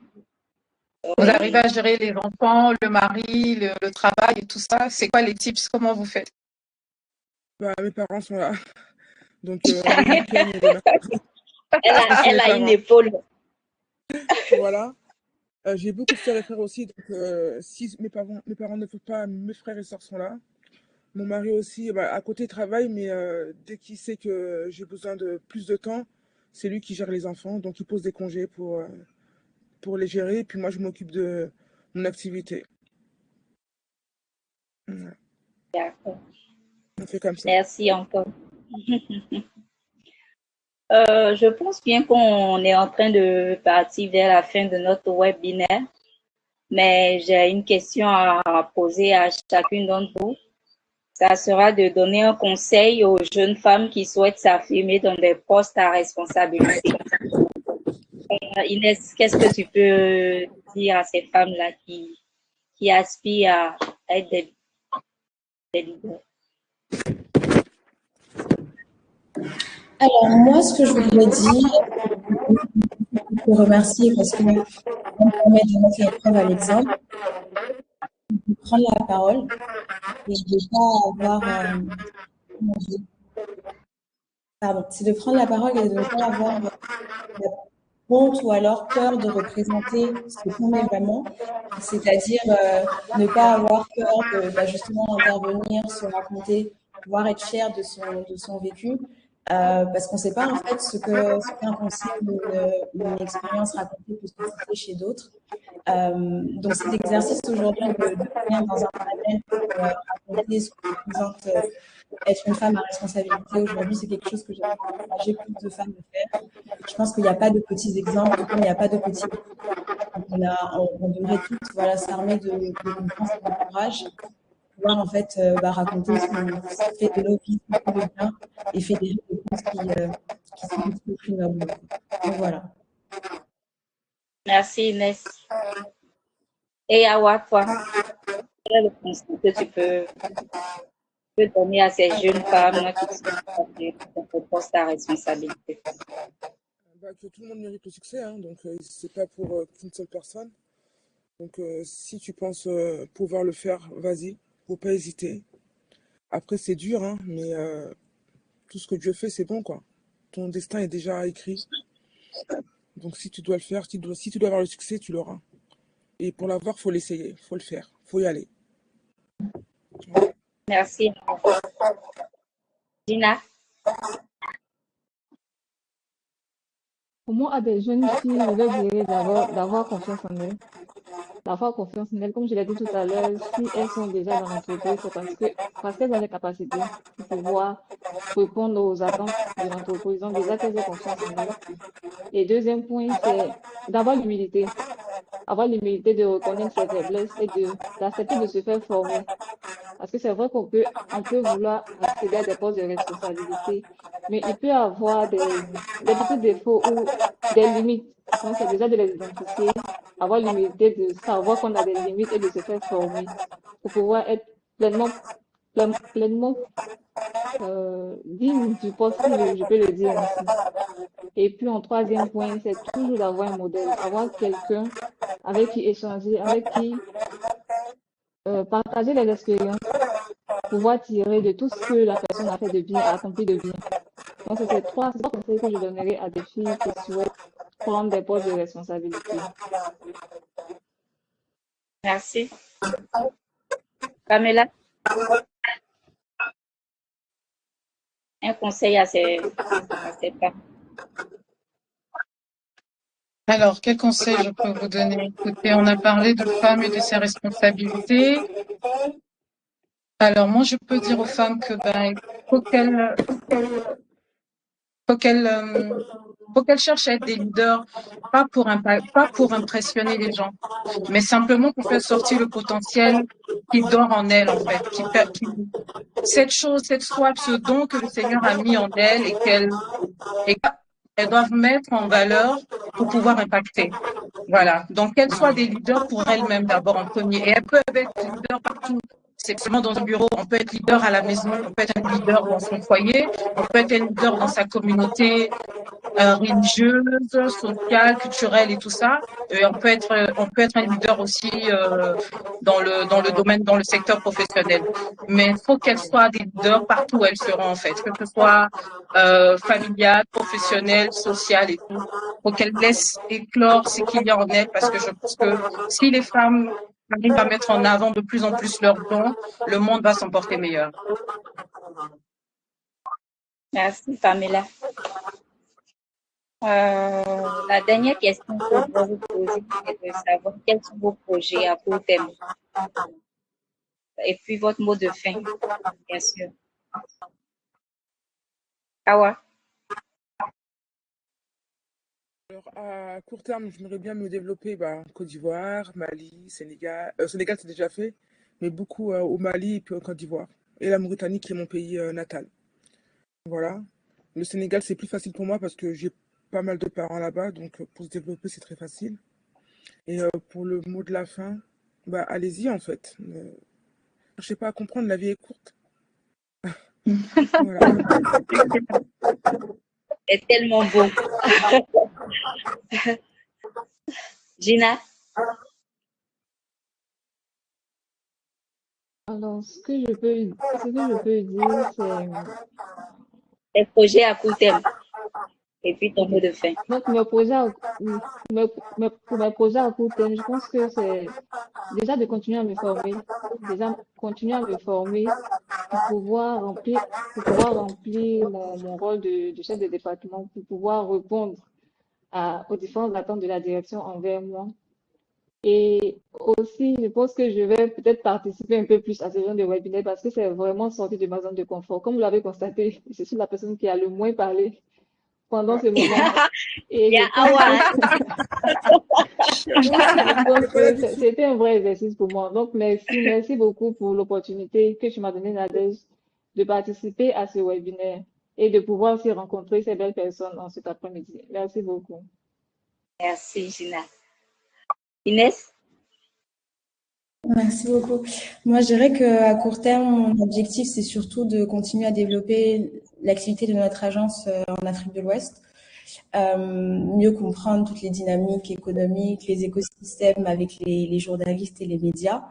Vous arrivez à gérer les enfants, le mari, le travail et tout ça? C'est quoi les tips? Comment vous faites? Bah, mes parents sont là. Donc le week-end et le mercredi, c'est Elle mes a une parents. épaule. Voilà. J'ai beaucoup de sœurs et frères aussi. Donc si mes parents ne peuvent pas, mes frères et sœurs sont là. Mon mari aussi, bah, à côté travaille, mais dès qu'il sait que j'ai besoin de plus de temps, c'est lui qui gère les enfants, donc il pose des congés pour les gérer, et puis moi je m'occupe de mon activité. Voilà, D'accord. on fait comme ça. Merci encore. Je pense bien qu'on est en train de partir vers la fin de notre webinaire, mais j'ai une question à poser à chacune d'entre vous. Ça sera de donner un conseil aux jeunes femmes qui souhaitent s'affirmer dans des postes à responsabilité. Inès, qu'est-ce que tu peux dire à ces femmes-là qui aspirent à être des leaders? Alors, moi, ce que je voudrais dire, pour remercier parce que ça me permet de montrer preuve à l'exemple, de prendre la parole et de ne pas avoir, comment dire, pardon, c'est de prendre la parole et de ne pas avoir honte ou alors peur de représenter ce qu'on est vraiment, c'est-à-dire ne pas avoir peur de justement intervenir, se raconter, pouvoir être fier de son vécu, parce qu'on ne sait pas en fait ce qu'un conseil ou une expérience racontée peut susciter chez d'autres. Donc cet exercice aujourd'hui de venir dans un panel pour raconter ce que représente être une femme à responsabilité aujourd'hui, c'est quelque chose que j'ai encouragé plus de femmes à faire. Je pense qu'il n'y a pas de petits exemples, comme il n'y a pas de petits. On devrait toutes voilà, s'armer de confiance et de courage pour pouvoir en fait raconter ce qu'on fait de nos vies, ce qu'on fait de bien et fédérer des causes qui sont un petit peu plus nobles. Donc voilà. Merci Inès. Et Awa, toi, quel est le conseil que tu peux donner à ces jeunes femmes qui sont dans des postes à responsabilité? Bah, que tout le monde mérite le succès, hein, donc c'est pas pour qu'une seule personne. Donc si tu penses pouvoir le faire, vas-y, faut pas hésiter. Après c'est dur, hein, mais tout ce que Dieu fait, c'est bon, quoi. Ton destin est déjà écrit. Donc si tu dois le faire, si tu dois avoir le succès, tu l'auras. Et pour l'avoir, faut l'essayer, faut le faire, faut y aller. Merci. Gina? Pour moi, à des jeunes filles, je leur dirais d'abord d'avoir confiance en elles. D'avoir confiance en elles, comme je l'ai dit tout à l'heure, si elles sont déjà dans l'entreprise, c'est parce qu'elles ont les capacités pour pouvoir répondre aux attentes de l'entreprise. Donc déjà qu'elles aient confiance en elles. Et deuxième point, c'est d'avoir l'humilité. Avoir l'humilité de reconnaître ses faiblesses et d'accepter de se faire former. Parce que c'est vrai on peut vouloir accéder à des postes de responsabilité, mais il peut y avoir des petits défauts ou des limites. Donc, c'est déjà de les identifier, avoir l'humilité de savoir qu'on a des limites et de se faire former pour pouvoir être pleinement digne du poste, si je peux le dire ainsi. Et puis, en troisième point, c'est toujours d'avoir un modèle, avoir quelqu'un avec qui échanger, avec qui partager les expériences, pouvoir tirer de tout ce que la personne a fait de bien, a accompli de bien. Donc, c'est ces trois conseils que je donnerais à des filles qui souhaitent prendre des postes de responsabilité. Merci. Pamela? Un conseil à ces femmes? Alors, quel conseil je peux vous donner? Écoutez, on a parlé de femmes et de ses responsabilités. Alors, moi, je peux dire aux femmes que faut qu'elles cherchent à être des leaders, pas pour impressionner les gens, mais simplement pour faire sortir le potentiel qui dort en elles, en fait, cette soif, ce don que le Seigneur a mis en elles et qu'elles doivent mettre en valeur pour pouvoir impacter. Voilà. Donc, qu'elles soient des leaders pour elles-mêmes d'abord en premier. Et elles peuvent être leaders partout. C'est seulement dans un bureau, on peut être leader à la maison, on peut être un leader dans son foyer, on peut être un leader dans sa communauté religieuse, sociale, culturelle et tout ça. Et on peut être un leader aussi dans le domaine, dans le secteur professionnel. Mais il faut qu'elles soient des leaders partout où elles seront en fait, que ce soit familial, professionnel, social et tout. Faut qu'elles laissent éclore ce qu'il y a en elles parce que je pense que si les femmes arrivent à mettre en avant de plus en plus leurs dons, le monde va s'en porter meilleur. Merci, Pamela. La dernière question que je vais vous poser est de savoir quels sont vos projets à court terme et puis votre mot de fin, bien sûr. Awa. Alors, à court terme, j'aimerais bien me développer en Côte d'Ivoire, Mali, Sénégal. Sénégal, c'est déjà fait, mais beaucoup au Mali et puis en Côte d'Ivoire. Et la Mauritanie, qui est mon pays natal. Voilà. Le Sénégal, c'est plus facile pour moi parce que j'ai pas mal de parents là-bas, donc pour se développer, c'est très facile. Et pour le mot de la fin, allez-y en fait. Ne cherchez pas à comprendre, la vie est courte. Voilà. C'est tellement beau. Gina. Alors, ce que je peux dire, c'est Les projets à court terme et puis ton mot de fin. donc pour mes projets à court terme, je pense que c'est déjà de continuer à me former, pour pouvoir remplir mon rôle de chef de département, pour pouvoir répondre aux différentes attentes de la direction envers moi. Et aussi, je pense que je vais peut-être participer un peu plus à ce genre de webinaire parce que c'est vraiment sorti de ma zone de confort. Comme vous l'avez constaté, je suis la personne qui a le moins parlé pendant ce moment. Et je pense que c'était un vrai exercice pour moi. Donc, merci beaucoup pour l'opportunité que tu m'as donnée, Nadège, de participer à ce webinaire et de pouvoir aussi rencontrer ces belles personnes en cet après-midi. Merci beaucoup. Merci, Gina. Inès? Merci beaucoup. Moi, je dirais qu'à court terme, mon objectif, c'est surtout de continuer à développer l'activité de notre agence en Afrique de l'Ouest, mieux comprendre toutes les dynamiques économiques, les écosystèmes avec les journalistes et les médias.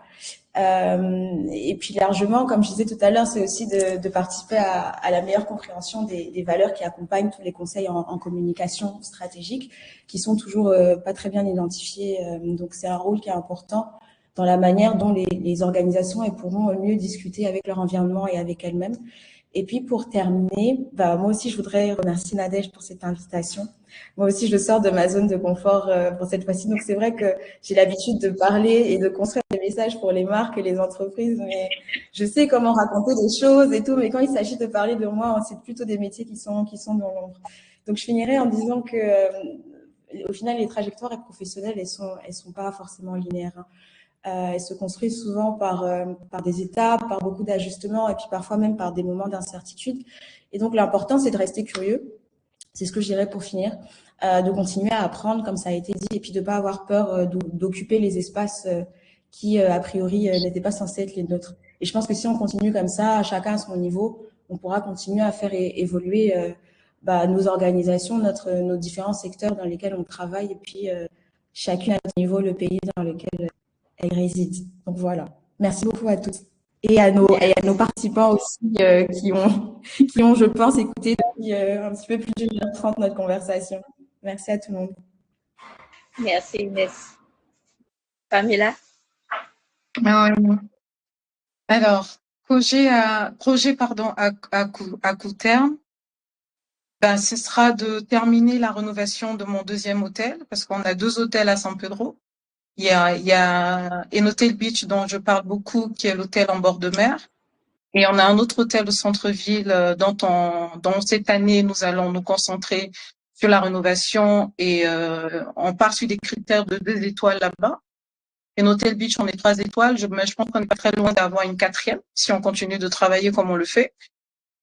Et puis largement, comme je disais tout à l'heure, c'est aussi de participer à la meilleure compréhension des valeurs qui accompagnent tous les conseils en communication stratégique, qui sont toujours pas très bien identifiés. Donc c'est un rôle qui est important dans la manière dont les organisations elles pourront mieux discuter avec leur environnement et avec elles-mêmes. Et puis pour terminer, moi aussi je voudrais remercier Nadège pour cette invitation. Moi aussi je sors de ma zone de confort pour cette fois-ci. Donc c'est vrai que j'ai l'habitude de parler et de construire des messages pour les marques et les entreprises, mais je sais comment raconter des choses et tout. Mais quand il s'agit de parler de moi, c'est plutôt des métiers qui sont dans l'ombre. Donc je finirai en disant que au final les trajectoires professionnelles elles sont pas forcément linéaires. Hein. Elles se construisent souvent par des étapes, par beaucoup d'ajustements et puis parfois même par des moments d'incertitude. Et donc l'important, c'est de rester curieux. C'est ce que je dirais pour finir, de continuer à apprendre comme ça a été dit et puis de pas avoir peur d'occuper les espaces qui, a priori, n'étaient pas censés être les nôtres. Et je pense que si on continue comme ça, chacun à son niveau, on pourra continuer à faire évoluer nos organisations, nos différents secteurs dans lesquels on travaille et puis chacune à son niveau, le pays dans lequel elle réside. Donc voilà. Merci beaucoup à tous. Et à nos participants aussi qui ont, je pense, écouté depuis un petit peu plus d'une heure 30 notre conversation. Merci à tout le monde. Merci Inès. Pamela? Alors, projet à court terme, ce sera de terminer la rénovation de mon deuxième hôtel, parce qu'on a 2 hôtels à San Pedro. Il y a Enotel Beach dont je parle beaucoup, qui est l'hôtel en bord de mer. Et on a un autre hôtel au centre-ville dont cette année, nous allons nous concentrer sur la rénovation et on part sur des critères de 2 étoiles là-bas. Enotel Beach, on est 3 étoiles. Je pense qu'on n'est pas très loin d'avoir une 4e si on continue de travailler comme on le fait.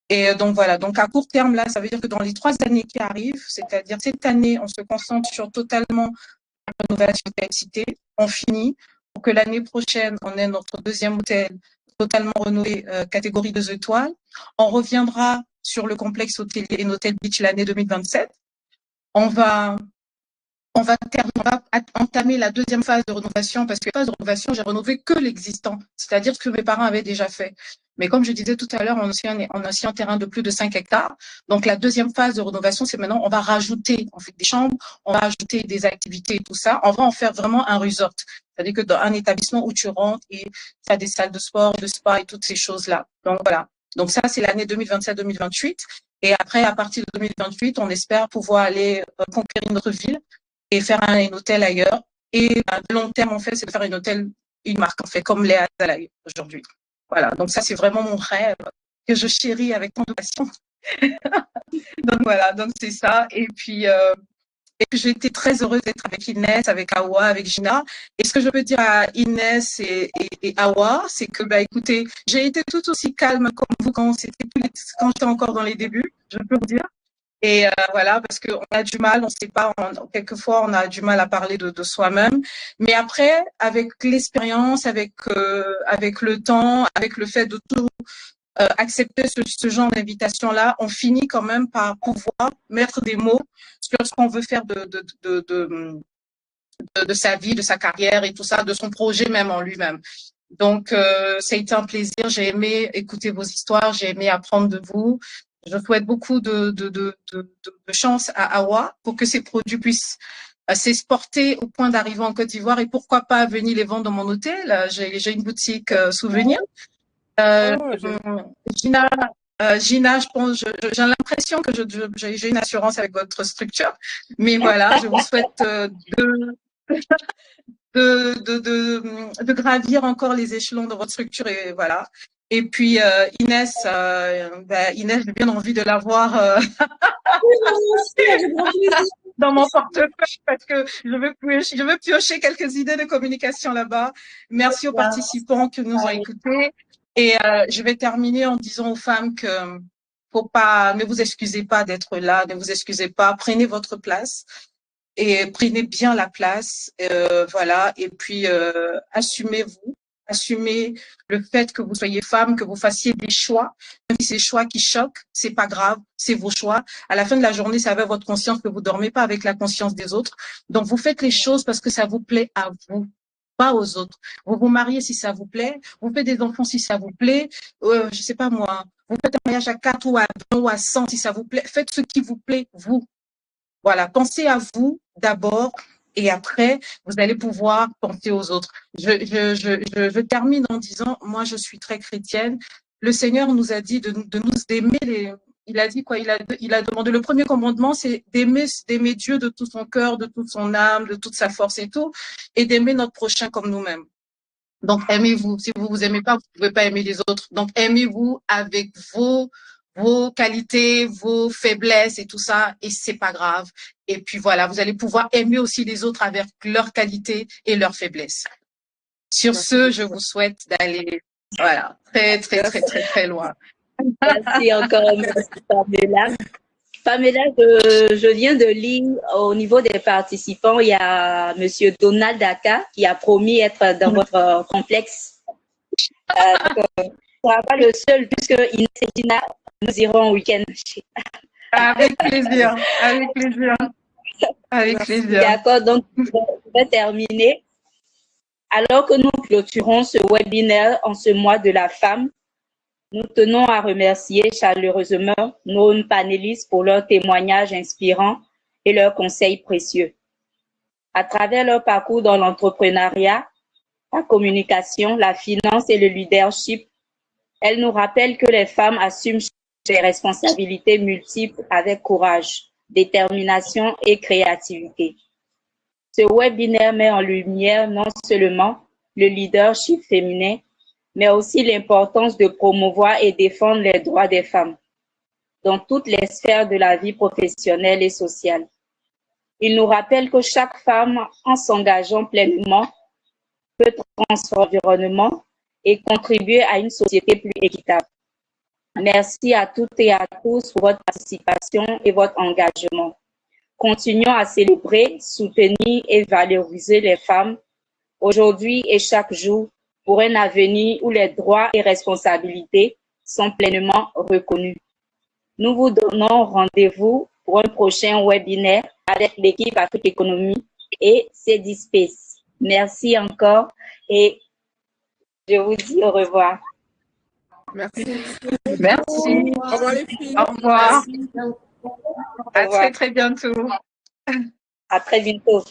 Et donc voilà, donc à court terme, là, ça veut dire que dans les 3 années qui arrivent, c'est-à-dire cette année, on se concentre sur totalement rénovation cité, on finit pour que l'année prochaine, on ait notre deuxième hôtel totalement rénové, catégorie 2 étoiles. On reviendra sur le complexe hôtelier Enotel Beach l'année 2027. On va entamer la deuxième phase de rénovation parce que la phase de rénovation, j'ai rénové que l'existant, c'est-à-dire ce que mes parents avaient déjà fait. Mais comme je disais tout à l'heure, on a aussi un terrain de plus de 5 hectares. Donc, la deuxième phase de rénovation, c'est maintenant, on va rajouter, on fait des chambres, on va ajouter des activités et tout ça. On va en faire vraiment un resort. C'est-à-dire que dans un établissement où tu rentres et tu as des salles de sport, de spa et toutes ces choses-là. Donc, voilà. Donc, ça, c'est l'année 2027-2028. Et après, à partir de 2028, on espère pouvoir aller conquérir notre ville et faire un hôtel ailleurs. Et à long terme, en fait, c'est de faire une marque, en fait, comme les Azalaï aujourd'hui. Voilà, donc ça, c'est vraiment mon rêve que je chéris avec tant de passion. Donc voilà, donc c'est ça. Et puis j'ai été très heureuse d'être avec Inès, avec Awa, avec Gina. Et ce que je peux dire à Inès et Awa, c'est que, bah, écoutez, j'ai été tout aussi calme comme vous quand j'étais encore dans les débuts, je peux vous dire. Et voilà, parce qu'on a du mal, on sait pas, quelquefois on a du mal à parler de soi-même. Mais après, avec l'expérience, avec le temps, avec le fait de tout accepter ce genre d'invitation-là, on finit quand même par pouvoir mettre des mots sur ce qu'on veut faire de sa vie, de sa carrière et tout ça, de son projet même en lui-même. Donc, ça a été un plaisir. J'ai aimé écouter vos histoires, j'ai aimé apprendre de vous. Je souhaite beaucoup de chance à Awa pour que ces produits puissent s'exporter au point d'arriver en Côte d'Ivoire et pourquoi pas venir les vendre dans mon hôtel. J'ai une boutique souvenir. Gina, Gina, je pense, j'ai l'impression que j'ai une assurance avec votre structure, mais voilà, je vous souhaite de gravir encore les échelons de votre structure et voilà. Et puis Inès, Inès, j'ai bien envie de l'avoir dans mon portefeuille parce que je veux piocher quelques idées de communication là-bas. Merci aux participants qui nous ont écoutés. Et je vais terminer en disant aux femmes que ne vous excusez pas d'être là, ne vous excusez pas, prenez votre place et prenez bien la place, voilà. Et puis assumez le fait que vous soyez femme, que vous fassiez des choix, même si c'est des choix qui choquent, c'est pas grave, c'est vos choix. À la fin de la journée, c'est avec votre conscience que vous dormez pas avec la conscience des autres. Donc vous faites les choses parce que ça vous plaît à vous, pas aux autres. Vous vous mariez si ça vous plaît, vous faites des enfants si ça vous plaît, je sais pas moi, vous faites un mariage à 4 ou à 20 ou à 100 si ça vous plaît, faites ce qui vous plaît, vous. Voilà, pensez à vous d'abord et après, vous allez pouvoir penser aux autres. Je termine en disant, moi, je suis très chrétienne. Le Seigneur nous a dit de nous aimer. Il a dit quoi? Il a demandé, le premier commandement, c'est d'aimer Dieu de tout son cœur, de toute son âme, de toute sa force et tout, et d'aimer notre prochain comme nous-mêmes. Donc, aimez-vous. Si vous vous aimez pas, vous pouvez pas aimer les autres. Donc, aimez-vous avec vos qualités, vos faiblesses et tout ça, et c'est pas grave. Et puis voilà, vous allez pouvoir aimer aussi les autres avec leurs qualités et leurs faiblesses. Sur ce, je vous souhaite d'aller, voilà, très, très, très, très, très loin. Merci encore, merci Pamela. Pamela, je viens de lire au niveau des participants, il y a Monsieur Donald Daka qui a promis être dans votre complexe. Donc, ne sera pas le seul puisque Inès et Gina, nous irons au week-end. Avec plaisir, avec plaisir, avec plaisir. D'accord, donc je vais terminer. Alors que nous clôturons ce webinaire en ce mois de la femme, nous tenons à remercier chaleureusement nos panélistes pour leurs témoignages inspirants et leurs conseils précieux. À travers leur parcours dans l'entrepreneuriat, la communication, la finance et le leadership, elles nous rappellent que les femmes assument des responsabilités multiples avec courage, détermination et créativité. Ce webinaire met en lumière non seulement le leadership féminin, mais aussi l'importance de promouvoir et défendre les droits des femmes dans toutes les sphères de la vie professionnelle et sociale. Il nous rappelle que chaque femme, en s'engageant pleinement, peut transformer l'environnement et contribuer à une société plus équitable. Merci à toutes et à tous pour votre participation et votre engagement. Continuons à célébrer, soutenir et valoriser les femmes aujourd'hui et chaque jour pour un avenir où les droits et responsabilités sont pleinement reconnus. Nous vous donnons rendez-vous pour un prochain webinaire avec l'équipe Afrique Économie et CEDISpace. Merci encore et je vous dis au revoir. Merci. Merci. Au revoir les filles. Au revoir. Merci. Au À revoir. très, très bientôt. À très bientôt.